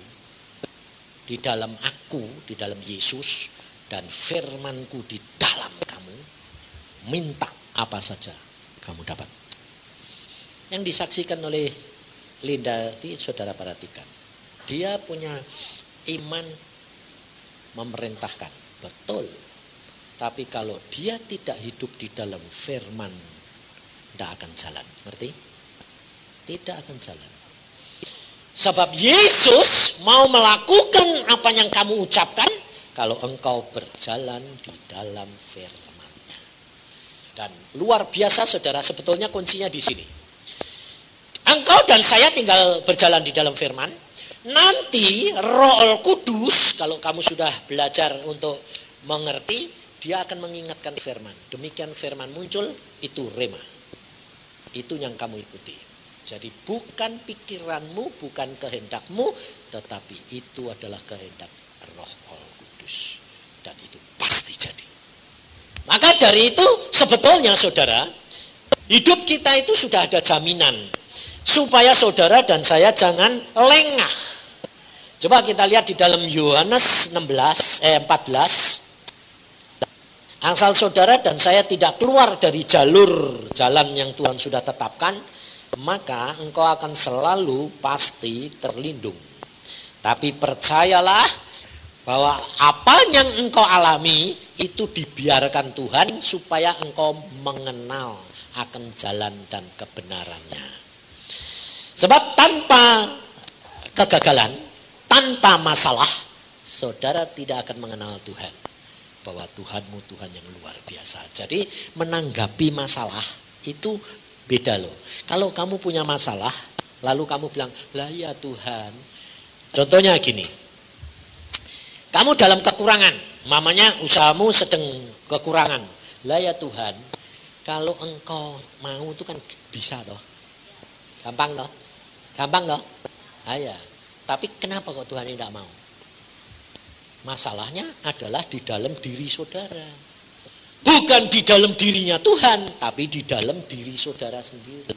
di dalam aku, di dalam Yesus, dan firman-Ku di dalam kamu, minta apa saja kamu dapat. Yang disaksikan oleh Linda, saudara perhatikan. Dia punya iman memerintahkan, betul. Tapi kalau dia tidak hidup di dalam firman, tidak akan jalan. Ngerti? Tidak akan jalan. Sebab Yesus mau melakukan apa yang kamu ucapkan kalau engkau berjalan di dalam firman-Nya. Dan luar biasa saudara, sebetulnya kuncinya di sini. Engkau dan saya tinggal berjalan di dalam firman. Nanti Roh Kudus, kalau kamu sudah belajar untuk mengerti, dia akan mengingatkan firman. Demikian firman muncul, itu rema. Itu yang kamu ikuti. Jadi bukan pikiranmu, bukan kehendakmu, tetapi itu adalah kehendak Roh Kudus. Dan itu pasti jadi. Maka dari itu sebetulnya saudara, hidup kita itu sudah ada jaminan. Supaya saudara dan saya jangan lengah. Coba kita lihat di dalam Yohanes 14. Asal saudara dan saya tidak keluar dari jalan yang Tuhan sudah tetapkan, maka engkau akan selalu pasti terlindung. Tapi percayalah bahwa apa yang engkau alami itu dibiarkan Tuhan supaya engkau mengenal akan jalan dan kebenarannya. Sebab tanpa kegagalan, tanpa masalah, saudara tidak akan mengenal Tuhan. Bahwa Tuhanmu Tuhan yang luar biasa. Jadi menanggapi masalah itu beda loh. Kalau kamu punya masalah, lalu kamu bilang, lah ya Tuhan. Contohnya gini. Kamu dalam kekurangan. Mamanya usahamu sedang kekurangan. Lah ya Tuhan, kalau engkau mau itu kan bisa toh. Gampang toh. Gampang toh. Ya. Tapi kenapa kok Tuhan tidak mau? Masalahnya adalah di dalam diri saudara. Bukan di dalam dirinya Tuhan, tapi di dalam diri saudara sendiri.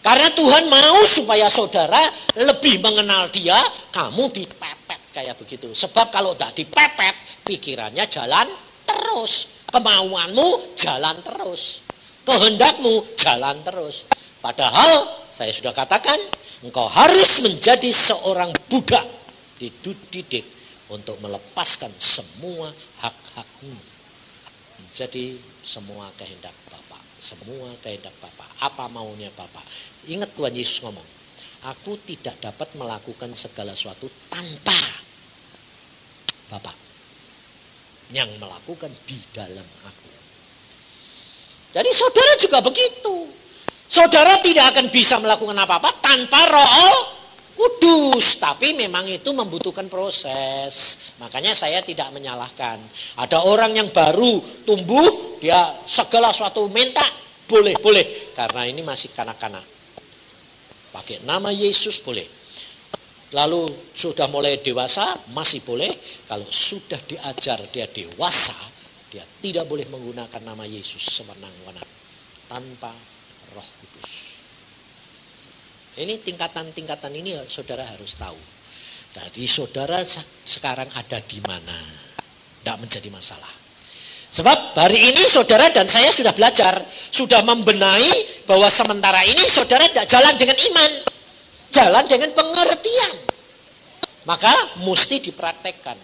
Karena Tuhan mau supaya saudara lebih mengenal dia, kamu dipepet kayak begitu. Sebab kalau tidak dipepet, pikirannya jalan terus. Kemauanmu jalan terus. Kehendakmu jalan terus. Padahal, saya sudah katakan, engkau harus menjadi seorang budak dididik untuk melepaskan semua hak-hakmu. Menjadi semua kehendak Bapa. Semua kehendak Bapa. Apa maunya Bapa. Ingat Tuhan Yesus ngomong. Aku tidak dapat melakukan segala sesuatu tanpa Bapa. Yang melakukan di dalam aku. Jadi saudara juga begitu. Saudara tidak akan bisa melakukan apa-apa tanpa Roh Kudus. Tapi memang itu membutuhkan proses. Makanya saya tidak menyalahkan. Ada orang yang baru tumbuh, dia segala sesuatu minta, boleh. Karena ini masih kanak-kanak. Pakai nama Yesus boleh. Lalu sudah mulai dewasa, masih boleh. Kalau sudah diajar dia dewasa, dia tidak boleh menggunakan nama Yesus sewenang-wenang. Tanpa Roh Kudus. Ini tingkatan-tingkatan ini saudara harus tahu. Jadi saudara sekarang ada di mana? Tidak menjadi masalah. Sebab hari ini saudara dan saya sudah belajar, sudah membenahi bahwa sementara ini saudara tidak jalan dengan iman, jalan dengan pengertian. Maka mesti dipraktekkan.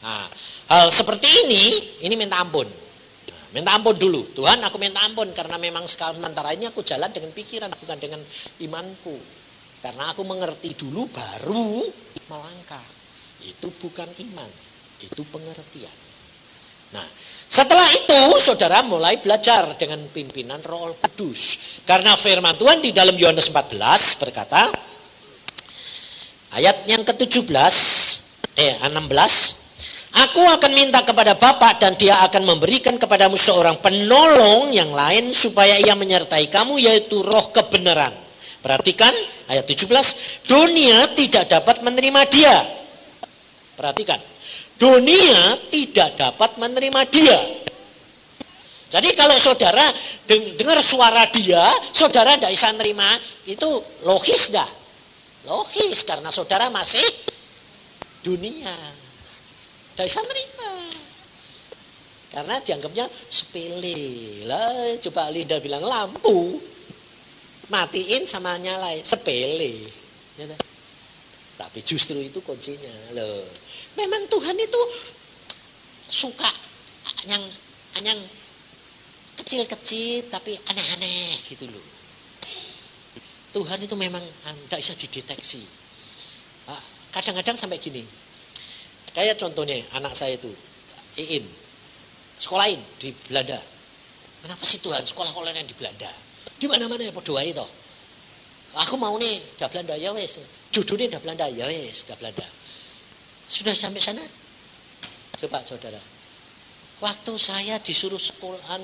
Nah, hal seperti ini minta ampun. Minta ampun dulu. Tuhan, aku minta ampun karena memang sementara ini aku jalan dengan pikiran, bukan dengan imanku. Karena aku mengerti dulu baru melangkah. Itu bukan iman, itu pengertian. Nah, setelah itu saudara mulai belajar dengan pimpinan Roh Kudus. Karena firman Tuhan di dalam Yohanes 14 berkata, ayat yang ke-16, Aku akan minta kepada Bapa dan Dia akan memberikan kepadamu seorang penolong yang lain supaya ia menyertai kamu, yaitu Roh kebenaran. Perhatikan ayat 17, dunia tidak dapat menerima Dia. Perhatikan, dunia tidak dapat menerima Dia. Jadi kalau saudara dengar suara Dia, saudara tidak bisa menerima, itu logis dah. Logis karena saudara masih dunia. Tidak bisa menerima. Karena dianggapnya sepele. Lah, coba Linda bilang lampu. Matiin sama nyalain. Sepele. Ya, tapi justru itu kuncinya. Loh. Memang Tuhan itu suka yang kecil-kecil tapi aneh-aneh gitu loh. Tuhan itu memang tidak bisa dideteksi. Kadang-kadang sampai gini. Kayak contohnya anak saya itu, Iin, sekolahin di Belanda. Kenapa sih Tuhan sekolah-sekolah yang di Belanda? Di mana-mana ya berdoa itu. Aku mau nih di Belanda ya wes. Judulnya di Belanda ya wes, di Belanda. Sudah sampai sana? Coba saudara. Waktu saya disuruh sekolah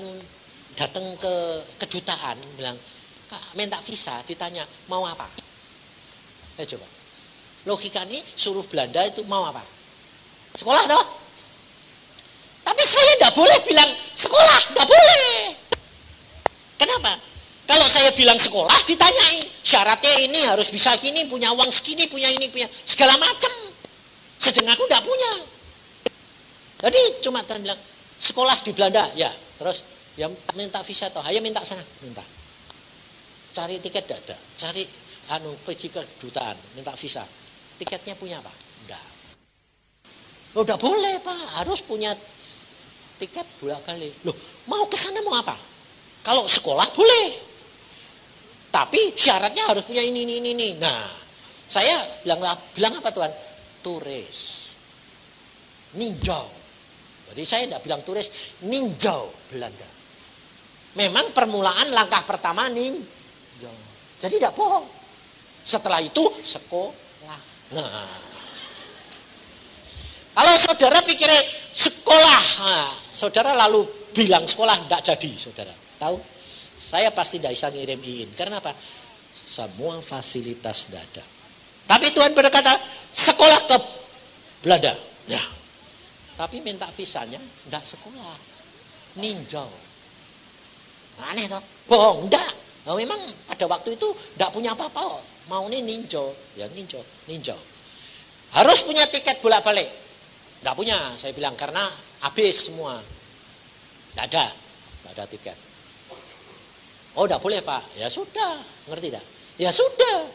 datang ke kedutaan, bilang, Kak, minta visa, ditanya mau apa? Saya coba. Logikanya suruh Belanda itu mau apa? Sekolah toh? Tapi saya tidak boleh bilang sekolah, tidak boleh. Kenapa? Kalau saya bilang sekolah, ditanyain syaratnya ini harus bisa gini, punya uang segini, punya ini, punya segala macam. Sedangkan aku tidak punya. Jadi cuma bilang sekolah di Belanda, ya. Terus ya minta visa toh, ayo minta sana, minta. Cari tiket tidak ada, cari pergi ke kedutaan, minta visa. Tiketnya punya apa? Enggak. Loh, udah boleh Pak, harus punya tiket bolak-balik. Loh, mau ke sana mau apa? Kalau sekolah boleh. Tapi syaratnya harus punya ini. Nah, saya bilang apa Tuhan? Turis. Ninjau. Jadi saya tidak bilang turis, ninjau Belanda. Memang permulaan langkah pertama ninjau. Jadi tidak bohong. Setelah itu sekolah. Nah, kalau saudara pikirnya sekolah, nah, saudara lalu bilang sekolah, tidak jadi, saudara. Tahu? Saya pasti tidak bisa ngirim Iin. Karena apa? Semua fasilitas tidak ada. Tapi Tuhan berkata, sekolah ke Belanda. Ya. Tapi minta visanya, tidak sekolah. Ninjau. Aneh toh? Bohong, tidak. Nah, memang pada waktu itu tidak punya apa-apa. Mau ini ninjau. Ya ninjau. Harus punya tiket bolak-balik. Tidak punya, saya bilang, karena habis semua. Tidak ada tiket. Oh, tidak boleh Pak. Ya sudah, ngerti tidak? Ya sudah.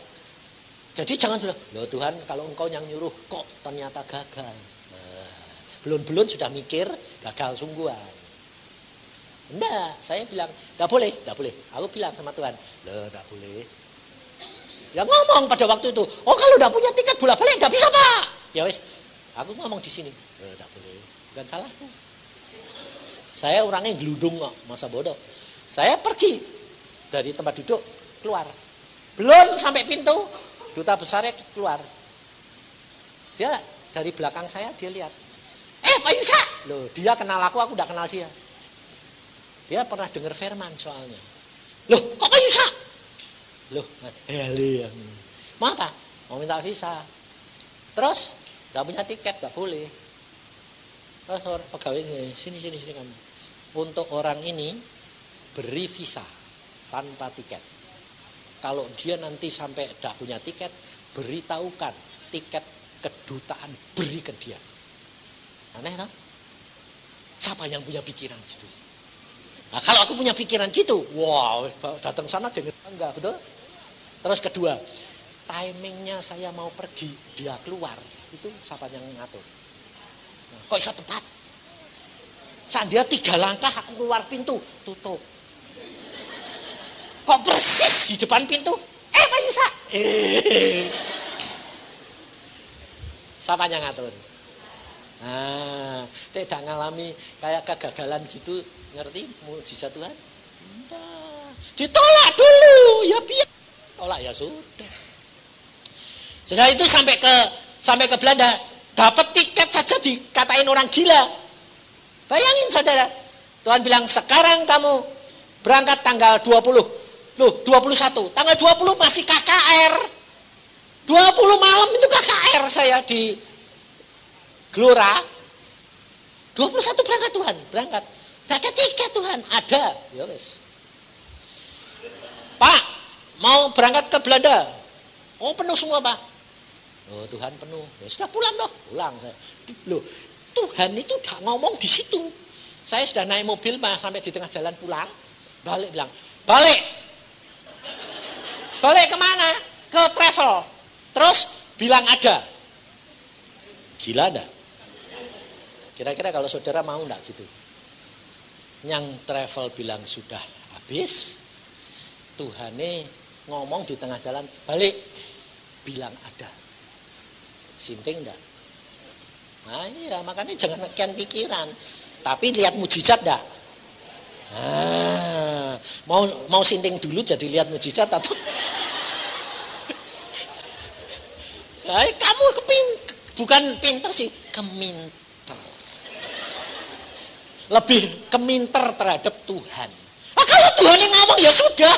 Jadi jangan sudah, loh Tuhan kalau engkau yang nyuruh, kok ternyata gagal. Belum sudah mikir, gagal sungguhan. Tidak, saya bilang, tidak boleh. Aku bilang sama Tuhan, loh tidak boleh. Ya ngomong pada waktu itu, oh kalau tidak punya tiket bolak-balik, tidak bisa Pak. Ya wes. Aku ngomong di sini, tidak boleh, bukan salahku. Saya orangnya geludung kok, masa bodoh. Saya pergi dari tempat duduk, keluar. Belum sampai pintu, duta besarnya keluar. Dia dari belakang saya, dia lihat. Pak Yusa! Loh, dia kenal aku tidak kenal dia. Dia pernah dengar firman soalnya. Loh, kok Pak Yusa? Loh, mau apa? Mau minta visa. Terus? Gak punya tiket, gak boleh. Terus pegawai sini kamu. Untuk orang ini beri visa tanpa tiket. Kalau dia nanti sampai gak punya tiket, beritahukan tiket kedutaan beri ke dia. Aneh kan? Siapa yang punya pikiran gitu? Nah, kalau aku punya pikiran gitu, wow, datang sana dengan bangga, betul? Terus kedua, timingnya saya mau pergi, dia keluar, itu siapa yang ngatur? Nah, kok bisa tepat? Saat dia 3 langkah, aku keluar pintu, tutup. Kok persis di depan pintu? Pak Yusa. Siapa yang ngatur? Nah, tidak ngalami kayak kegagalan gitu, ngerti mujizat Tuhan? Enggak. Ditolak dulu, ya biar. Tolak ya sudah. Sudah itu sampai ke Belanda, dapat tiket saja dikatain orang gila. Bayangin saudara, Tuhan bilang sekarang kamu berangkat tanggal 20. Loh, 21. Tanggal 20 masih KKR. 20 malam itu KKR saya di Gelora. 21 berangkat Tuhan, berangkat. Tidak ada tiket Tuhan, ada. Ya wes. Pak, mau berangkat ke Belanda. Oh, penuh semua, Pak. Oh, Tuhan penuh. Ya sudah pulang toh, pulang. Loh, Tuhan itu udah ngomong di situ. Saya sudah naik mobil sampai di tengah jalan pulang, balik bilang, balik. Balik kemana? Ke travel. Terus bilang ada. Gila enggak? Kira-kira kalau saudara mau enggak gitu? Yang travel bilang sudah habis, Tuhane ngomong di tengah jalan, balik. Bilang ada. Sinting enggak? Nah iya, makanya jangan nekian pikiran. Tapi lihat mujizat enggak? Mau sinting dulu jadi lihat mujizat atau kamu bukan pinter sih, keminter. Lebih keminter terhadap Tuhan. Kalau Tuhan yang ngomong ya sudah.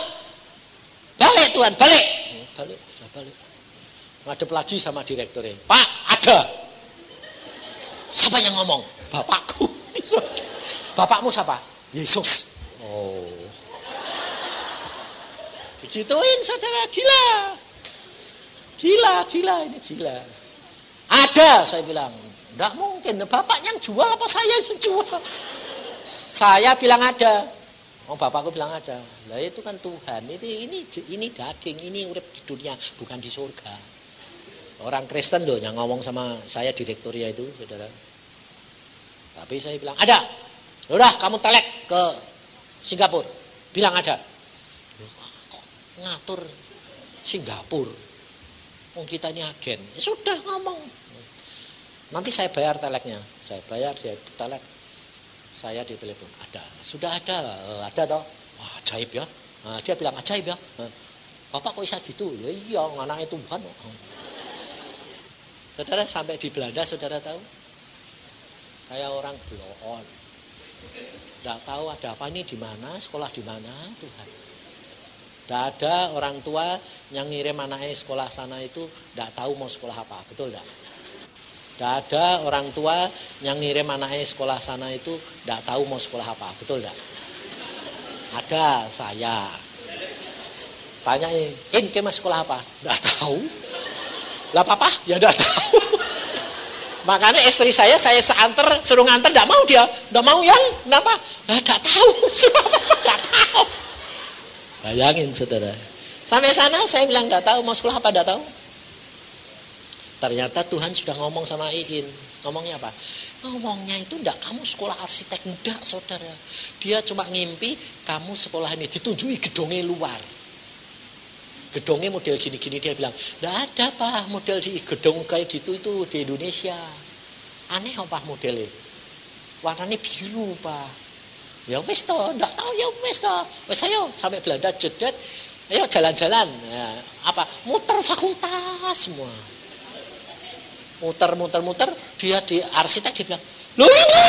Balik Tuhan, balik. Balik, sudah balik. Ngadep lagi sama direkturnya. Pak, ada. Siapa yang ngomong? Bapakku. Bapakmu siapa? Yesus. Oh. Begituin saudara, gila. Gila, ini gila. Ada, saya bilang. Enggak mungkin, bapak yang jual apa saya yang jual? Saya bilang ada. Oh, bapakku bilang ada. Lah itu kan Tuhan. Ini daging, ini urip di dunia, bukan di surga. Orang Kristen loh yang ngomong sama saya direkturnya itu, saudara. Tapi saya bilang, ada. Udah, kamu telek ke Singapura. Bilang ada. Kok ngatur Singapura? Oh, kita ini agen. Ya sudah ngomong. Nanti saya bayar teleknya. Saya bayar, dia telek. Saya ditelepon. Ada. Sudah ada. Ada toh. Wah, ajaib ya. Nah, dia bilang ajaib ya. Bapak kok bisa gitu? Ya iya, anaknya Tuhan. Saudara sampai di Belanda, saudara tahu? Saya orang bloon. Tidak tahu ada apa ini di mana, sekolah di mana, Tuhan. Tidak ada orang tua yang ngirim anaknya sekolah sana itu tidak tahu mau sekolah apa, betul tidak? Tidak ada orang tua yang ngirim anaknya sekolah sana itu tidak tahu mau sekolah apa, betul tidak? Ada, saya. Tanyain, kamu sekolah apa? Tidak tahu. Lah papa? Ya tidak tahu. Makanya istri saya seantar, suruh nganter, tidak mau dia. Tidak mau yang, kenapa? Nah, tidak tahu. Tidak tahu. Bayangin saudara. Sampai sana saya bilang tidak tahu, mau sekolah apa, tidak tahu. Ternyata Tuhan sudah ngomong sama Iin. Ngomongnya apa? Ngomongnya itu tidak, kamu sekolah arsitek. Tidak saudara. Dia cuma ngimpi, kamu sekolah ini ditunjui gedongnya luar. Gedongnya model gini-gini, dia bilang, tidak ada Pak model di gedong kayak gitu itu di Indonesia. Aneh apa modelnya? Warnanya biru Pak. Ya wis toh, tidak tahu ya wis toh. Wis ayo sampai Belanda jedet, ayo jalan-jalan. Ya, apa? Muter fakultas semua. Muter, dia di arsitek dia bilang, loh ini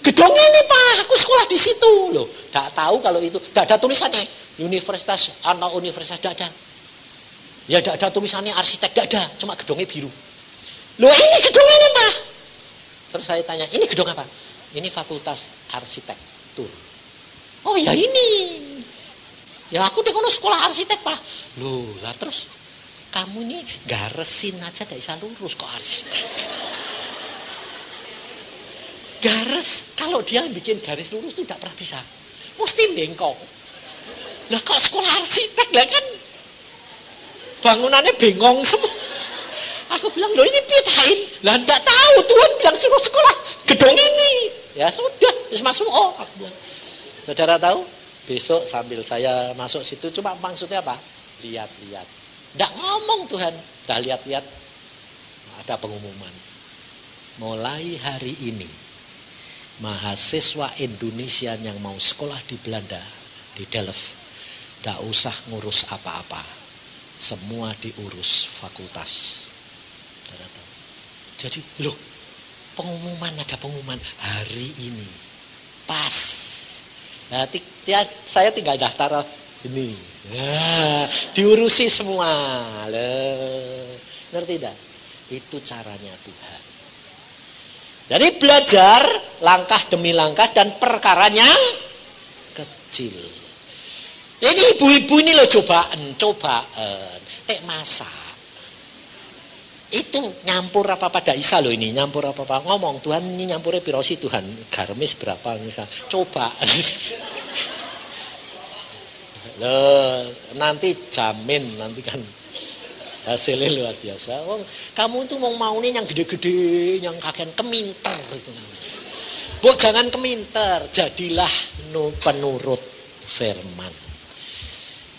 gedongnya ini Pak, aku sekolah di situ. Loh, tidak tahu kalau itu, tidak ada tulisannya. Universitas atau universitas tidak ada. Ya tidak ada tulisannya arsitek, tidak ada, cuma gedongnya biru. Loh ini gedongnya ini Pak. Terus saya tanya, ini gedong apa? Ini fakultas arsitektur. Oh ya ini. Ya aku di sekolah arsitek Pak. Loh lah terus kamu ini garesin aja tidak bisa lurus kok arsitek. Garis, kalau dia bikin garis lurus itu tidak pernah bisa. Mesti bengkok. Lah kok sekolah arsitek lah kan bangunannya bengong semua. Aku bilang, loh ini pitain. Lah enggak tahu, Tuhan bilang suruh sekolah gedung ini. Ya sudah, terus masuk. Oh, aku bilang. Saudara tahu? Besok sambil saya masuk situ, cuma maksudnya apa? Lihat-lihat. Enggak ngomong Tuhan. Dah lihat-lihat. Ada pengumuman. Mulai hari ini, mahasiswa Indonesia yang mau sekolah di Belanda, di Delft, enggak usah ngurus apa-apa. Semua diurus fakultas. Jadi, loh, ada pengumuman hari ini. Pas. Nah, saya tinggal daftar ini. Nah, diurusi semua. Ngerti tidak? Itu caranya Tuhan. Jadi belajar langkah demi langkah dan perkaranya kecil. Ini ibu-ibu ini loh cobaan. Masak. Itu nyampur apa pada Isa loh ini, nyampur apa ngomong Tuhan ini nyampurnya pirosi Tuhan, garamnya seberapa coba. Loh, nanti jamin nanti kan hasilnya luar biasa. Oh, kamu tuh mau nih yang gede-gede, yang kakean keminter itu namanya. Bu jangan keminter, jadilah penurut firman.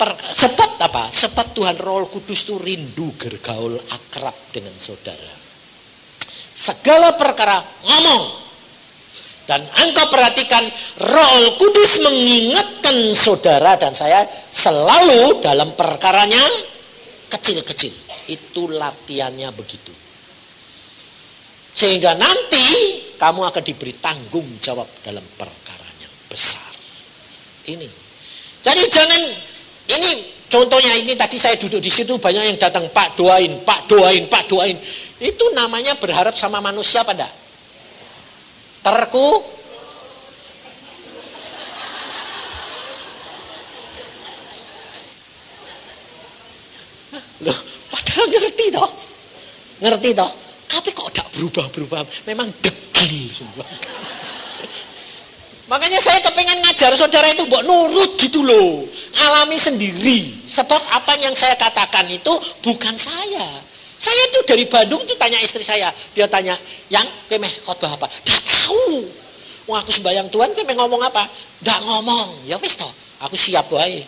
Sebab apa? Sebab Tuhan Roh Kudus itu rindu bergaul akrab dengan saudara. Segala perkara ngomong. Dan engkau perhatikan Roh Kudus mengingatkan saudara dan saya selalu dalam perkaranya kecil-kecil. Itu latihannya begitu. Sehingga nanti kamu akan diberi tanggung jawab dalam perkaranya besar. Ini. Jadi jangan. Ini contohnya ini tadi saya duduk di situ banyak yang datang Pak doain. Itu namanya berharap sama manusia apa enggak? Loh, padahal ngerti toh. Tapi kok enggak berubah. Memang degil semua. Makanya saya kepengen ngajar saudara itu mbok nurut gitu loh. Alami sendiri. Sebab apa yang saya katakan itu bukan saya. Saya tuh dari Bandung tuh tanya istri saya. Dia tanya, yang kemeh khotbah apa? Nggak tahu. Wah aku sembahyang Tuhan kemeh ngomong apa? Nggak ngomong. Ya wis toh. Aku siap wae.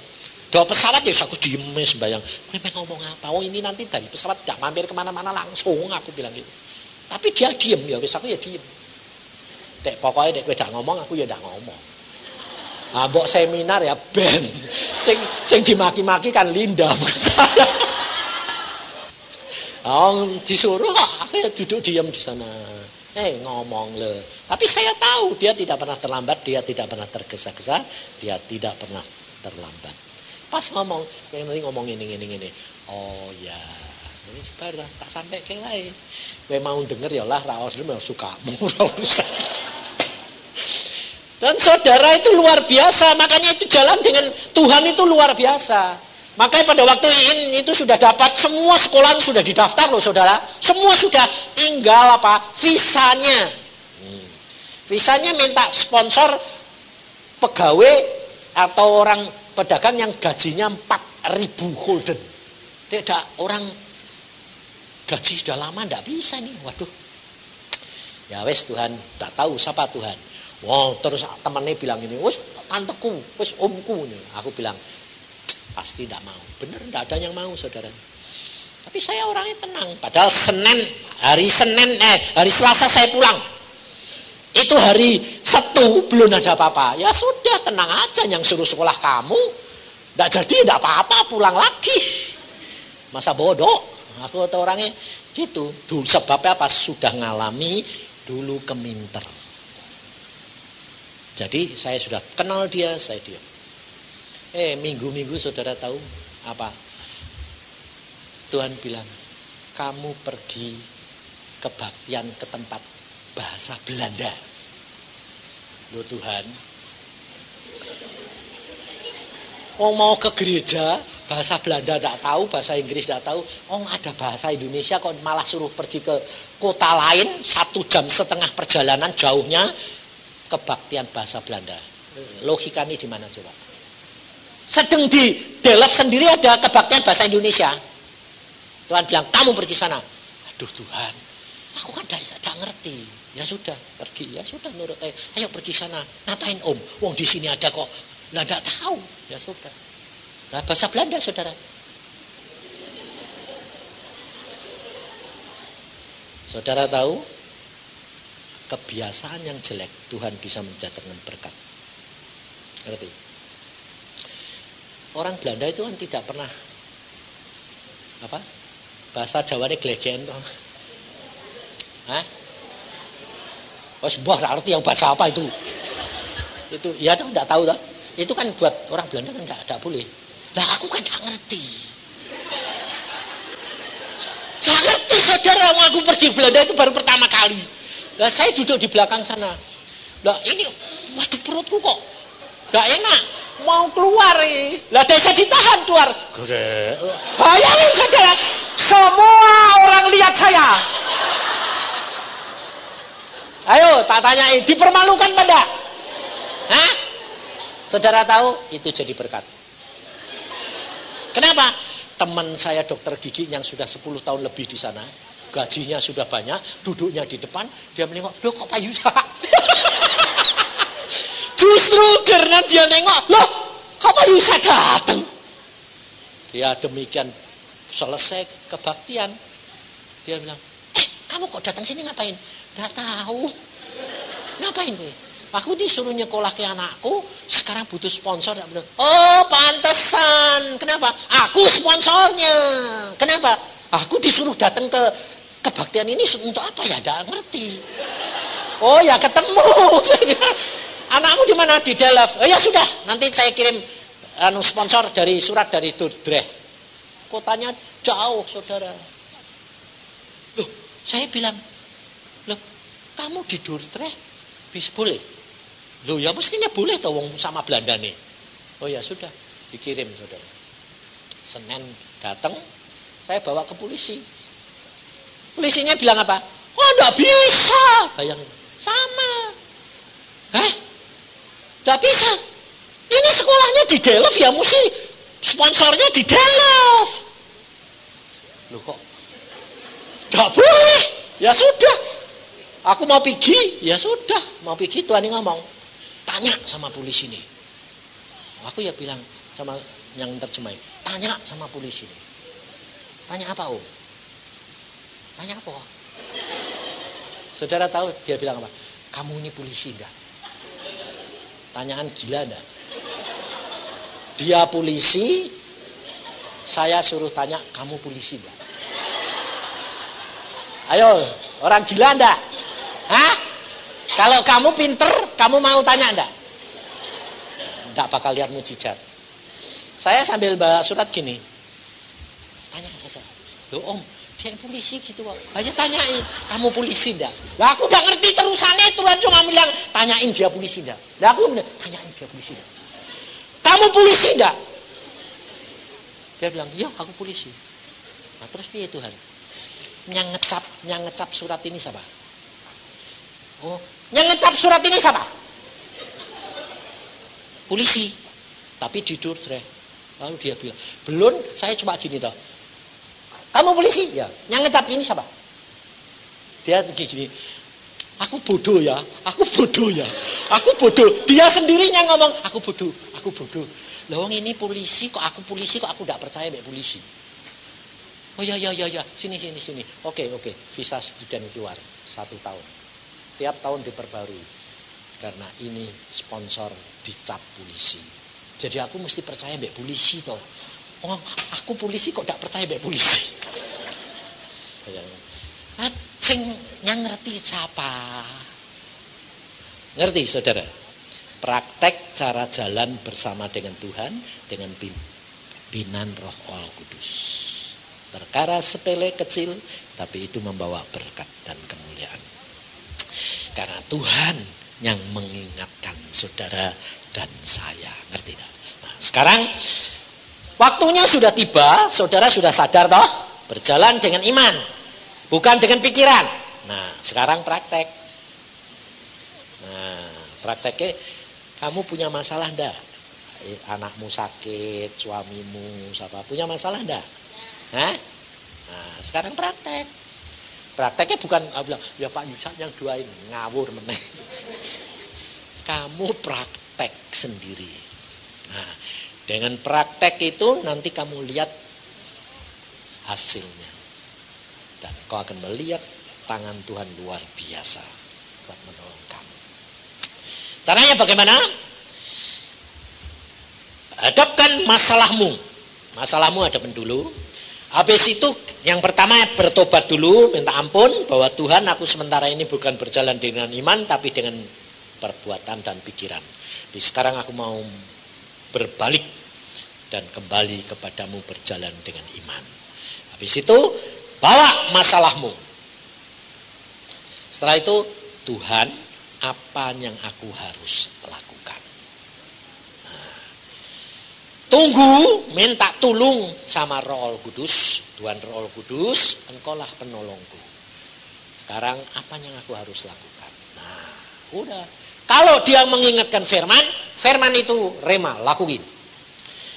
Doa pesawat ya aku diem sembahyang. Kemeh ngomong apa? Oh ini nanti dari pesawat nggak mampir kemana-mana langsung. Aku bilang gitu. Tapi dia diem. Ya wis aku ya diem. Dek pokoknya dek kowe dak ngomong aku ya dak ngomong. Ah mbok seminar ya ben. Sing dimaki-maki kan Linda bukan saya. Disuruh aku ya duduk diam di sana. Ngomong le. Tapi saya tahu dia tidak pernah terlambat, dia tidak pernah tergesa-gesa, dia tidak pernah terlambat. Pas ngomong, nanti ngomong ini. Oh ya. Ini sebar tak sampai ke wae. Kowe mau denger ya lah ra order sukamu ora usah. Dan saudara itu luar biasa, makanya itu jalan dengan Tuhan itu luar biasa. Makanya pada waktu ini itu sudah dapat semua sekolah sudah didaftar loh saudara. Semua sudah tinggal apa? Visanya. Visanya minta sponsor pegawai atau orang pedagang yang gajinya 4.000 gulden. Tidak orang gaji sudah lama tidak bisa nih. Waduh. Ya wes Tuhan, tak tahu siapa Tuhan. Wow, terus temannya bilang ini, wes tanteku, wes omku. Aku bilang, pasti tidak mau. Bener, tidak ada yang mau saudara. Tapi saya orangnya tenang. Padahal hari Selasa saya pulang. Itu hari Sabtu belum ada apa-apa. Ya sudah, tenang aja. Yang suruh sekolah kamu, tidak jadi, tidak apa-apa, pulang lagi. Masa bodoh? Aku orangnya gitu. Dulu sebabnya apa? Sudah ngalami dulu keminter. Jadi saya sudah kenal dia, saya diam. Minggu-minggu saudara tahu apa? Tuhan bilang, kamu pergi kebaktian ke tempat bahasa Belanda. Loh Tuhan. Mau ke gereja, bahasa Belanda tidak tahu, bahasa Inggris tidak tahu. Oh, ada bahasa Indonesia kok malah suruh pergi ke kota lain 1,5 jam perjalanan jauhnya kebaktian bahasa Belanda. Logika ini di mana coba? Sedang di Delft sendiri ada kebaktian bahasa Indonesia. Tuhan bilang, kamu pergi sana. Aduh Tuhan, aku kan tidak ngerti. Ya sudah, pergi. Ya sudah, nurut. Ayo pergi sana. Ngapain Om? Wong di sini ada kok. Lah tidak tahu. Ya sudah. Nah, bahasa Belanda, saudara. Saudara tahu, kebiasaan yang jelek Tuhan bisa menjadikan berkat. Ngerti? Orang Belanda itu kan tidak pernah apa? Bahasa Jawanya glegen toh. Hah? Oh, sebuah arti yang bahasa apa itu? Itu ya toh enggak tahu toh. Itu kan buat orang Belanda kan enggak boleh. Lah aku kan enggak ngerti. Enggak ngerti saudara, aku pergi Belanda itu baru pertama kali. Lah saya duduk di belakang sana. Lah ini waduh perutku kok enggak enak. Mau keluar lah desa ditahan keluar. Bayangin saudara, semua orang lihat saya. Ayo tak tanyain, dipermalukan pada? Hah? Saudara tahu itu jadi berkat. Kenapa? Teman saya dokter gigi yang sudah 10 tahun lebih di sana, gajinya sudah banyak, duduknya di depan, dia menengok, loh kok Pak Yusa? Justru karena dia nengok, loh kok Pak Yusa datang? Ya demikian selesai kebaktian. Dia bilang, kamu kok datang sini ngapain? Nggak tahu. Ngapain gue? Aku disuruh nyekolah ke anakku, sekarang butuh sponsor. Oh pantesan. Kenapa? Aku sponsornya. Kenapa? Aku disuruh datang ke kebaktian ini untuk apa ya? Nggak ngerti. Oh ya ketemu. Anakmu di mana? Di Delft. Oh ya sudah, nanti saya kirim sponsor dari surat dari Dordrecht. Kotanya jauh, saudara. Loh, saya bilang, loh, kamu di Dordrecht bisa boleh? Loh, ya mestinya boleh toh wong sama Belanda nih. Oh ya sudah, dikirim, saudara. Senin datang, saya bawa ke polisi. Polisinya bilang apa? Oh, enggak bisa. Bayangin, sama. Hah? Enggak bisa. Ini sekolahnya di Delft ya, mesti sponsornya di Delft. Loh kok? Enggak boleh. Ya sudah. Aku mau pergi. Ya sudah, mau pergi Tuhan yang ngomong. Tanya sama polisi ini. Aku ya bilang sama yang terjemahin, tanya sama polisi ini. Tanya apa, Om? Tanya apa? Saudara tahu dia bilang apa? Kamu ini polisi enggak? Tanyaan gila enggak? Dia polisi, saya suruh tanya, kamu polisi enggak? Ayo, orang gila enggak? Hah? Kalau kamu pinter, kamu mau tanya enggak? Enggak bakal lihat mujizat. Saya sambil bawa surat gini. Tanya saja. Loh Om, dia polisi gitu kok. Hanya tanyain, kamu polisi enggak? Lah aku udah ngerti terusannya, Tuhan cuma bilang, tanyain dia polisi enggak? Lah aku bilang, tanyain dia polisi enggak? Kamu polisi enggak? Dia bilang, iya aku polisi. Nah terus piye Tuhan? Yang ngecap surat ini siapa? Oh, yang ngecap surat ini siapa? Polisi. Tapi di Dordrecht. Lalu dia bilang, belum, saya cuma gini toh. Kamu polisi? Ya. Yang ngecap ini siapa? Dia gini. Aku bodoh ya. Aku bodoh ya. Aku bodoh. Dia sendirinya ngomong, aku bodoh. Aku bodoh. Lah wong ini polisi kok aku polisi kok aku enggak percaya mbek polisi. Oh ya. Sini. Oke. Visa student keluar 1 tahun. Tiap tahun diperbarui. Karena ini sponsor dicap polisi. Jadi aku mesti percaya mbek polisi toh. Oh, aku polisi kok enggak percaya mbek polisi. Sing yang ngerti siapa? Ngerti saudara? Praktek cara jalan bersama dengan Tuhan dengan pimpinan Roh Allah Kudus. Perkara sepele kecil tapi itu membawa berkat dan kemuliaan. Karena Tuhan yang mengingatkan saudara dan saya. Ngerti gak? Nah, sekarang Waktunya sudah tiba, saudara sudah sadar toh? Berjalan dengan iman, bukan dengan pikiran. Nah, sekarang praktek. Nah, prakteknya, kamu punya masalah enggak? Anakmu sakit, suamimu, siapa punya masalah enggak? Hah? Nah, sekarang praktek. Prakteknya bukan bilang, ya Pak Yusak yang doain, ngawur meneh. Kamu praktek sendiri. Nah, dengan praktek itu nanti kamu lihat hasilnya. Dan kau akan melihat tangan Tuhan luar biasa buat menolong kamu. Caranya bagaimana? Hadapkan masalahmu. Masalahmu hadapin dulu. Habis itu yang pertama bertobat dulu, minta ampun bahwa Tuhan, aku sementara ini bukan berjalan dengan iman tapi dengan perbuatan dan pikiran. Jadi sekarang aku mau berbalik dan kembali kepadamu berjalan dengan iman. Habis itu bawa masalahmu. Setelah itu, Tuhan, apa yang aku harus lakukan? Nah, tunggu, minta tolong sama Roh Kudus. Tuhan Roh Kudus, engkaulah penolongku. Sekarang apa yang aku harus lakukan? Nah, udah. Kalau dia mengingatkan firman, firman itu rema, lakuin.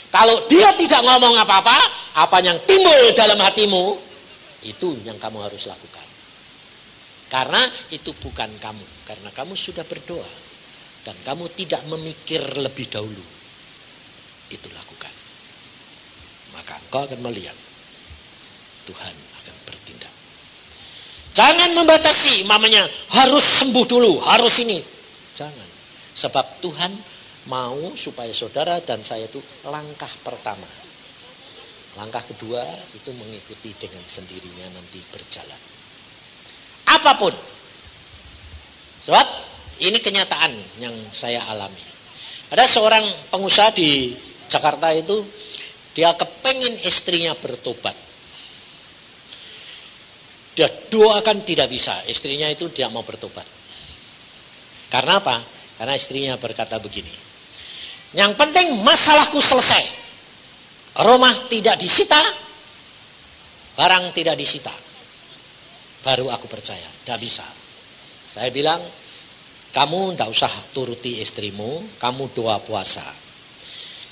Kalau dia tidak ngomong apa-apa, apa yang timbul dalam hatimu, itu yang kamu harus lakukan. Karena itu bukan kamu. Karena kamu sudah berdoa. Dan kamu tidak memikir lebih dahulu. Itu lakukan. Maka engkau akan melihat Tuhan akan bertindak. Jangan membatasi, mamanya harus sembuh dulu, harus ini. Jangan. Sebab Tuhan mau supaya saudara dan saya itu langkah pertama. Langkah kedua itu mengikuti dengan sendirinya nanti berjalan. Apapun. Sebab ini kenyataan yang saya alami. Ada seorang pengusaha di Jakarta itu, dia kepengin istrinya bertobat. Dia doakan tidak bisa, istrinya itu tidak mau bertobat. Karena apa? Karena istrinya berkata begini, yang penting masalahku selesai. Rumah tidak disita, barang tidak disita. Baru aku percaya. Tidak bisa. Saya bilang, kamu tidak usah turuti istrimu, kamu doa puasa.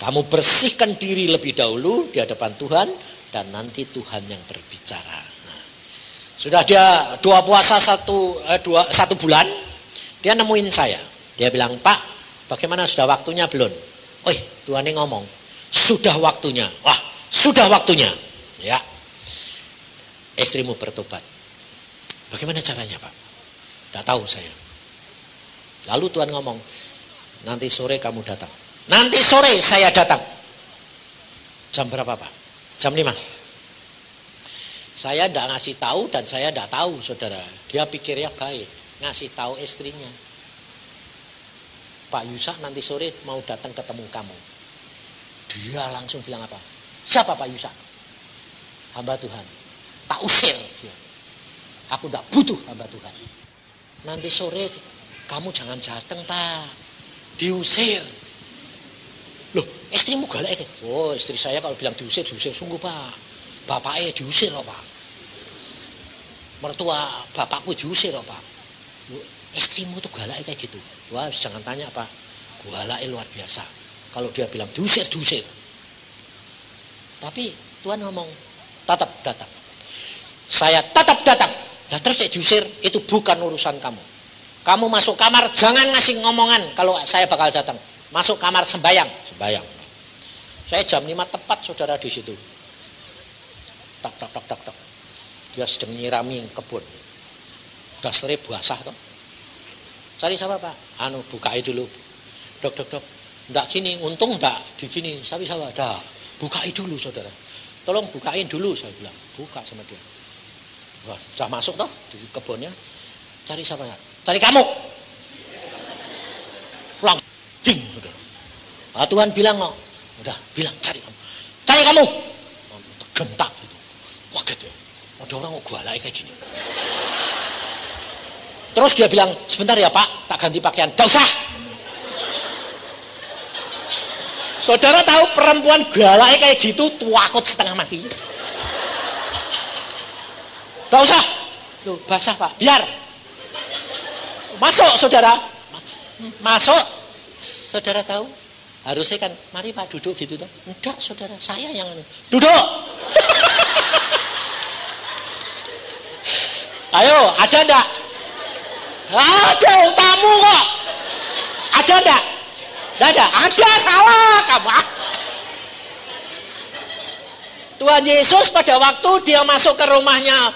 Kamu bersihkan diri lebih dahulu di hadapan Tuhan, dan nanti Tuhan yang berbicara. Nah, sudah dia doa puasa satu bulan, dia nemuin saya. Dia bilang, Pak, bagaimana sudah waktunya belum? Oh, Tuhan yang ngomong, sudah waktunya. Wah, sudah waktunya. Ya, istrimu bertobat. Bagaimana caranya, Pak? Tidak tahu saya. Lalu Tuhan ngomong, nanti sore kamu datang. Nanti sore saya datang. Jam berapa, Pak? Jam 5. Saya tidak ngasih tahu dan saya tidak tahu, saudara. Dia pikirnya baik. Ngasih tahu istrinya. Pak Yusak nanti sore mau datang ketemu kamu. Dia langsung bilang apa? Siapa Pak Yusak? Hamba Tuhan. Tak usir dia. Aku tidak butuh hamba Tuhan. Nanti sore kamu jangan datang, Pak. Diusir. Loh, istrimu galak. Oh, istri saya kalau bilang diusir sungguh, Pak. Bapaknya diusir loh, Pak. Mertua bapakku diusir loh, Pak. Loh, istrimu tuh galak kayak gitu. Wah, jangan tanya, Pak. Galaknya luar biasa. Kalau dia bilang diusir. Tapi Tuhan ngomong, tetap datang. Saya tetap datang. Nah, terus saya diusir, itu bukan urusan kamu. Kamu masuk kamar, jangan ngasih ngomongan kalau saya bakal datang. Masuk kamar sembayang. Saya jam 5 tepat, saudara, di situ. Tak. Dia sedang nyirami kebun. Dasarnya basah toh. Cari siapa, Pak? Bukain dulu. Dok. Enggak gini, untung enggak digini. Sapi. Dah, bukain dulu, saudara. Tolong bukain dulu, saya bilang. Buka sama dia. Wah, sudah masuk toh di kebunnya. Cari siapa ya? Cari kamu. Pulang. Ding, saudara. Nah, Tuhan bilang kok. Udah, bilang cari kamu. Cari kamu. Gentak gitu. Wah, gitu. Ada orang kok galak kayak gini. Terus dia bilang, sebentar ya Pak, tak ganti pakaian. Gak usah. Saudara tahu perempuan galaknya kayak gitu, takut setengah mati. Gak usah. Tuh, basah Pak, biar. Masuk saudara. Masuk. Saudara tahu? Harusnya kan, mari Pak duduk gitu tuh. Enggak saudara, saya yang duduk. Ayo, ada enggak? Ada tamu kok. Ada enggak? Enggak ada. Ada, salah kamu. Tuhan Yesus pada waktu dia masuk ke rumahnya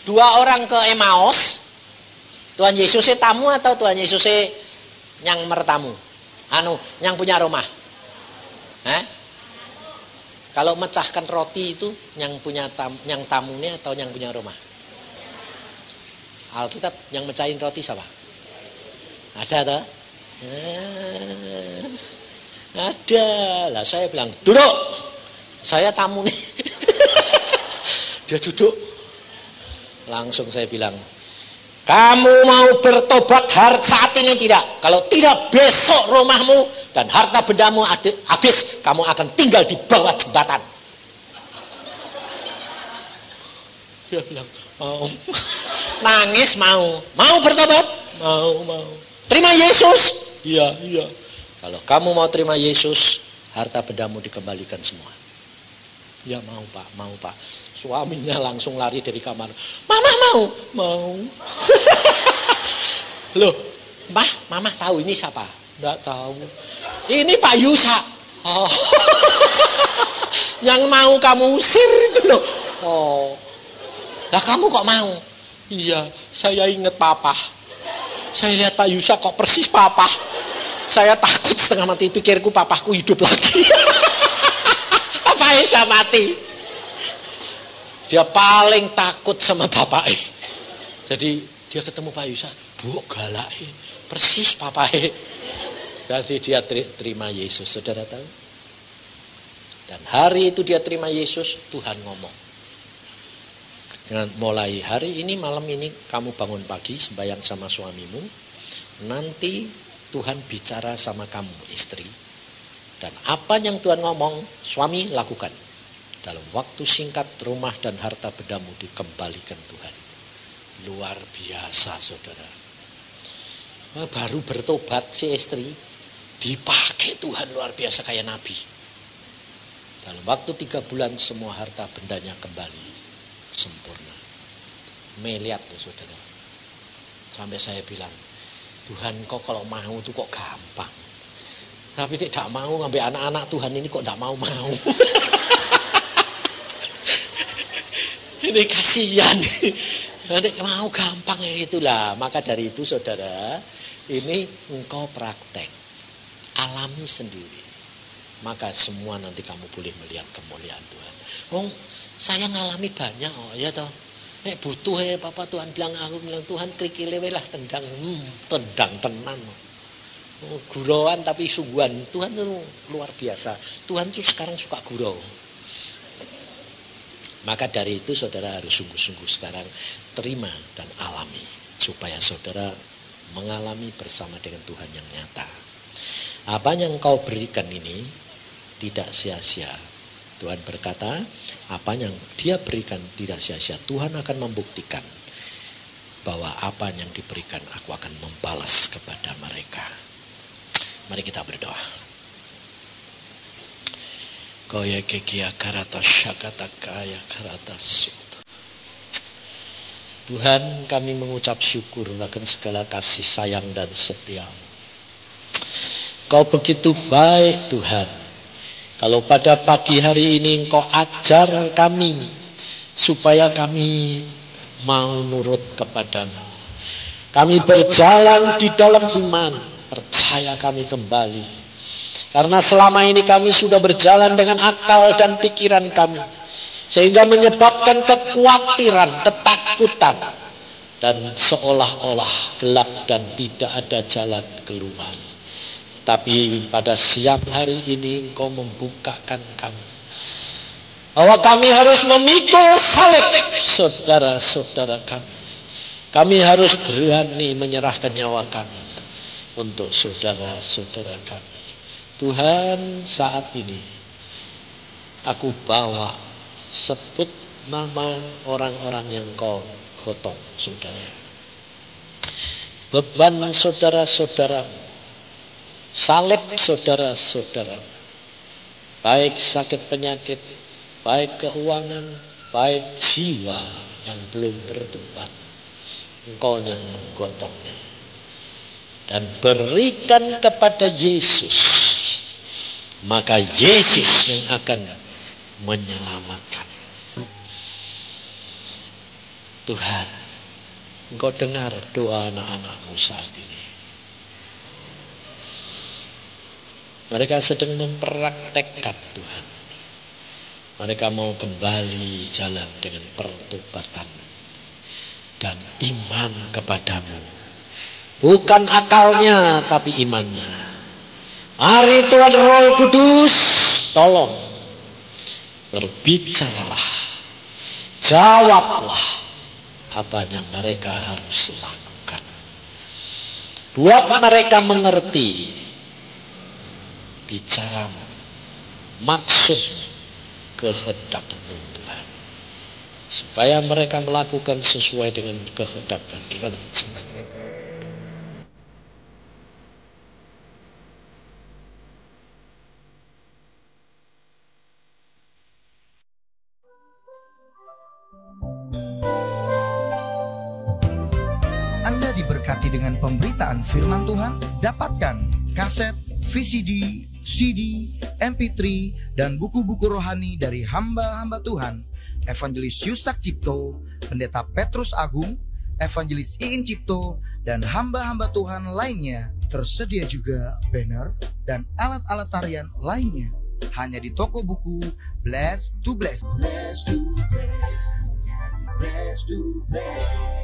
2 orang ke Emmaus. Tuhan Yesusnya tamu atau Tuhan Yesusnya yang mertamu? Yang punya rumah. Kalau mecahkan roti itu yang punya yang tamunya atau yang punya rumah? Alkitab yang mecahin roti siapa? Ada toh? Ada. Lah saya bilang, "Duduk. Saya tamu nih." Dia duduk. Langsung saya bilang, "Kamu mau bertobat saat ini tidak? Kalau tidak, besok rumahmu dan harta bendamu habis. Kamu akan tinggal di bawah jembatan." Dia bilang, "Mau." Nangis mau. Mau bertobat? Mau. Terima Yesus? Iya. Kalau kamu mau terima Yesus, harta bendamu dikembalikan semua. Ya mau Pak. Suaminya langsung lari dari kamar. Mama mau. Loh, Mama tahu ini siapa? Enggak tahu. Ini Pak Yusa. Oh. Yang mau kamu usir itu loh. Oh. Lah kamu kok mau? Iya, saya ingat Papa. Saya lihat Pak Yusa kok persis Papa. Saya takut setengah mati, pikirku papaku hidup lagi. Papanya sudah mati. Dia paling takut sama bapaknya. Jadi dia ketemu Pak Yusa, "Bu, galak, persis papanya." Jadi dia terima Yesus, saudara tahu. Dan hari itu dia terima Yesus, Tuhan ngomong. Dengan mulai hari ini, malam ini kamu bangun pagi sembahyang sama suamimu. Nanti Tuhan bicara sama kamu istri. Dan apa yang Tuhan ngomong, suami lakukan. Dalam waktu singkat rumah dan harta bendamu dikembalikan Tuhan. Luar biasa saudara. Baru bertobat si istri, dipakai Tuhan luar biasa kayak nabi. Dalam waktu 3 bulan semua harta bendanya kembali sempurna. Melihat loh saudara. Sampai saya bilang, Tuhan kok kalau mau tuh kok gampang. Tapi dia tidak mau ngambil anak-anak Tuhan ini kok tidak mau. Ini kasihan. Nanti mau gampang ya itulah. Maka dari itu saudara, ini engkau praktek. Alami sendiri. Maka semua nanti kamu boleh melihat kemuliaan Tuhan. Saya ngalami banyak, ya toh. Butuh Papa Tuhan bilang Tuhan krikile lah tendang tenan. Gurauan tapi sungguhan. Tuhan itu luar biasa. Tuhan itu sekarang suka gurau. Maka dari itu saudara harus sungguh-sungguh sekarang terima dan alami. Supaya saudara mengalami bersama dengan Tuhan yang nyata. Apa yang kau berikan ini tidak sia-sia. Tuhan berkata, apa yang dia berikan tidak sia-sia. Tuhan akan membuktikan bahwa apa yang diberikan aku akan membalas kepada mereka. Mari kita berdoa. Kaya kekia karata syakata kaya karata sut. Tuhan, kami mengucap syukur akan segala kasih sayang dan setia. Kau begitu baik Tuhan. Kalau pada pagi hari ini Engkau ajar kami supaya kami mau nurut kepadamu. Kami berjalan di dalam iman, percaya kami kembali. Karena selama ini kami sudah berjalan dengan akal dan pikiran kami, sehingga menyebabkan kekhawatiran, ketakutan, dan seolah-olah gelap dan tidak ada jalan keluar. Tapi pada siang hari ini Engkau membukakan kami bahwa kami harus memikul salib saudara-saudara kami. Kami harus berani menyerahkan nyawa kami untuk saudara-saudara kami. Tuhan, saat ini aku bawa, sebut nama orang-orang yang kau gotong, saudara. Beban saudara-saudara, salib saudara-saudara, baik sakit penyakit, baik keuangan, baik jiwa yang belum bertobat, engkau yang menggotongnya. Dan berikan kepada Yesus, maka Yesus yang akan menyelamatkan. Tuhan, engkau dengar doa anak-anakmu saat ini. Mereka sedang mempraktekkan Tuhan. Mereka mau kembali jalan dengan pertobatan dan iman kepadamu. Bukan akalnya, tapi imannya. Mari Tuhan Roh Kudus, tolong berbicaralah, jawablah apa yang mereka harus lakukan. Buat mereka mengerti bicaramu, maksud kehendakmu Tuhan, supaya mereka melakukan sesuai dengan kehendak dan rencana.
Anda diberkati dengan pemberitaan firman Tuhan. Dapatkan kaset, VCD, CD, MP3, dan buku-buku rohani dari hamba-hamba Tuhan Evangelis Yusak Cipto, Pendeta Petrus Agung, Evangelis Iin Cipto, dan hamba-hamba Tuhan lainnya. Tersedia juga banner dan alat-alat tarian lainnya hanya di toko buku Bless to Bless. Bless to Bless. Bless to Bless.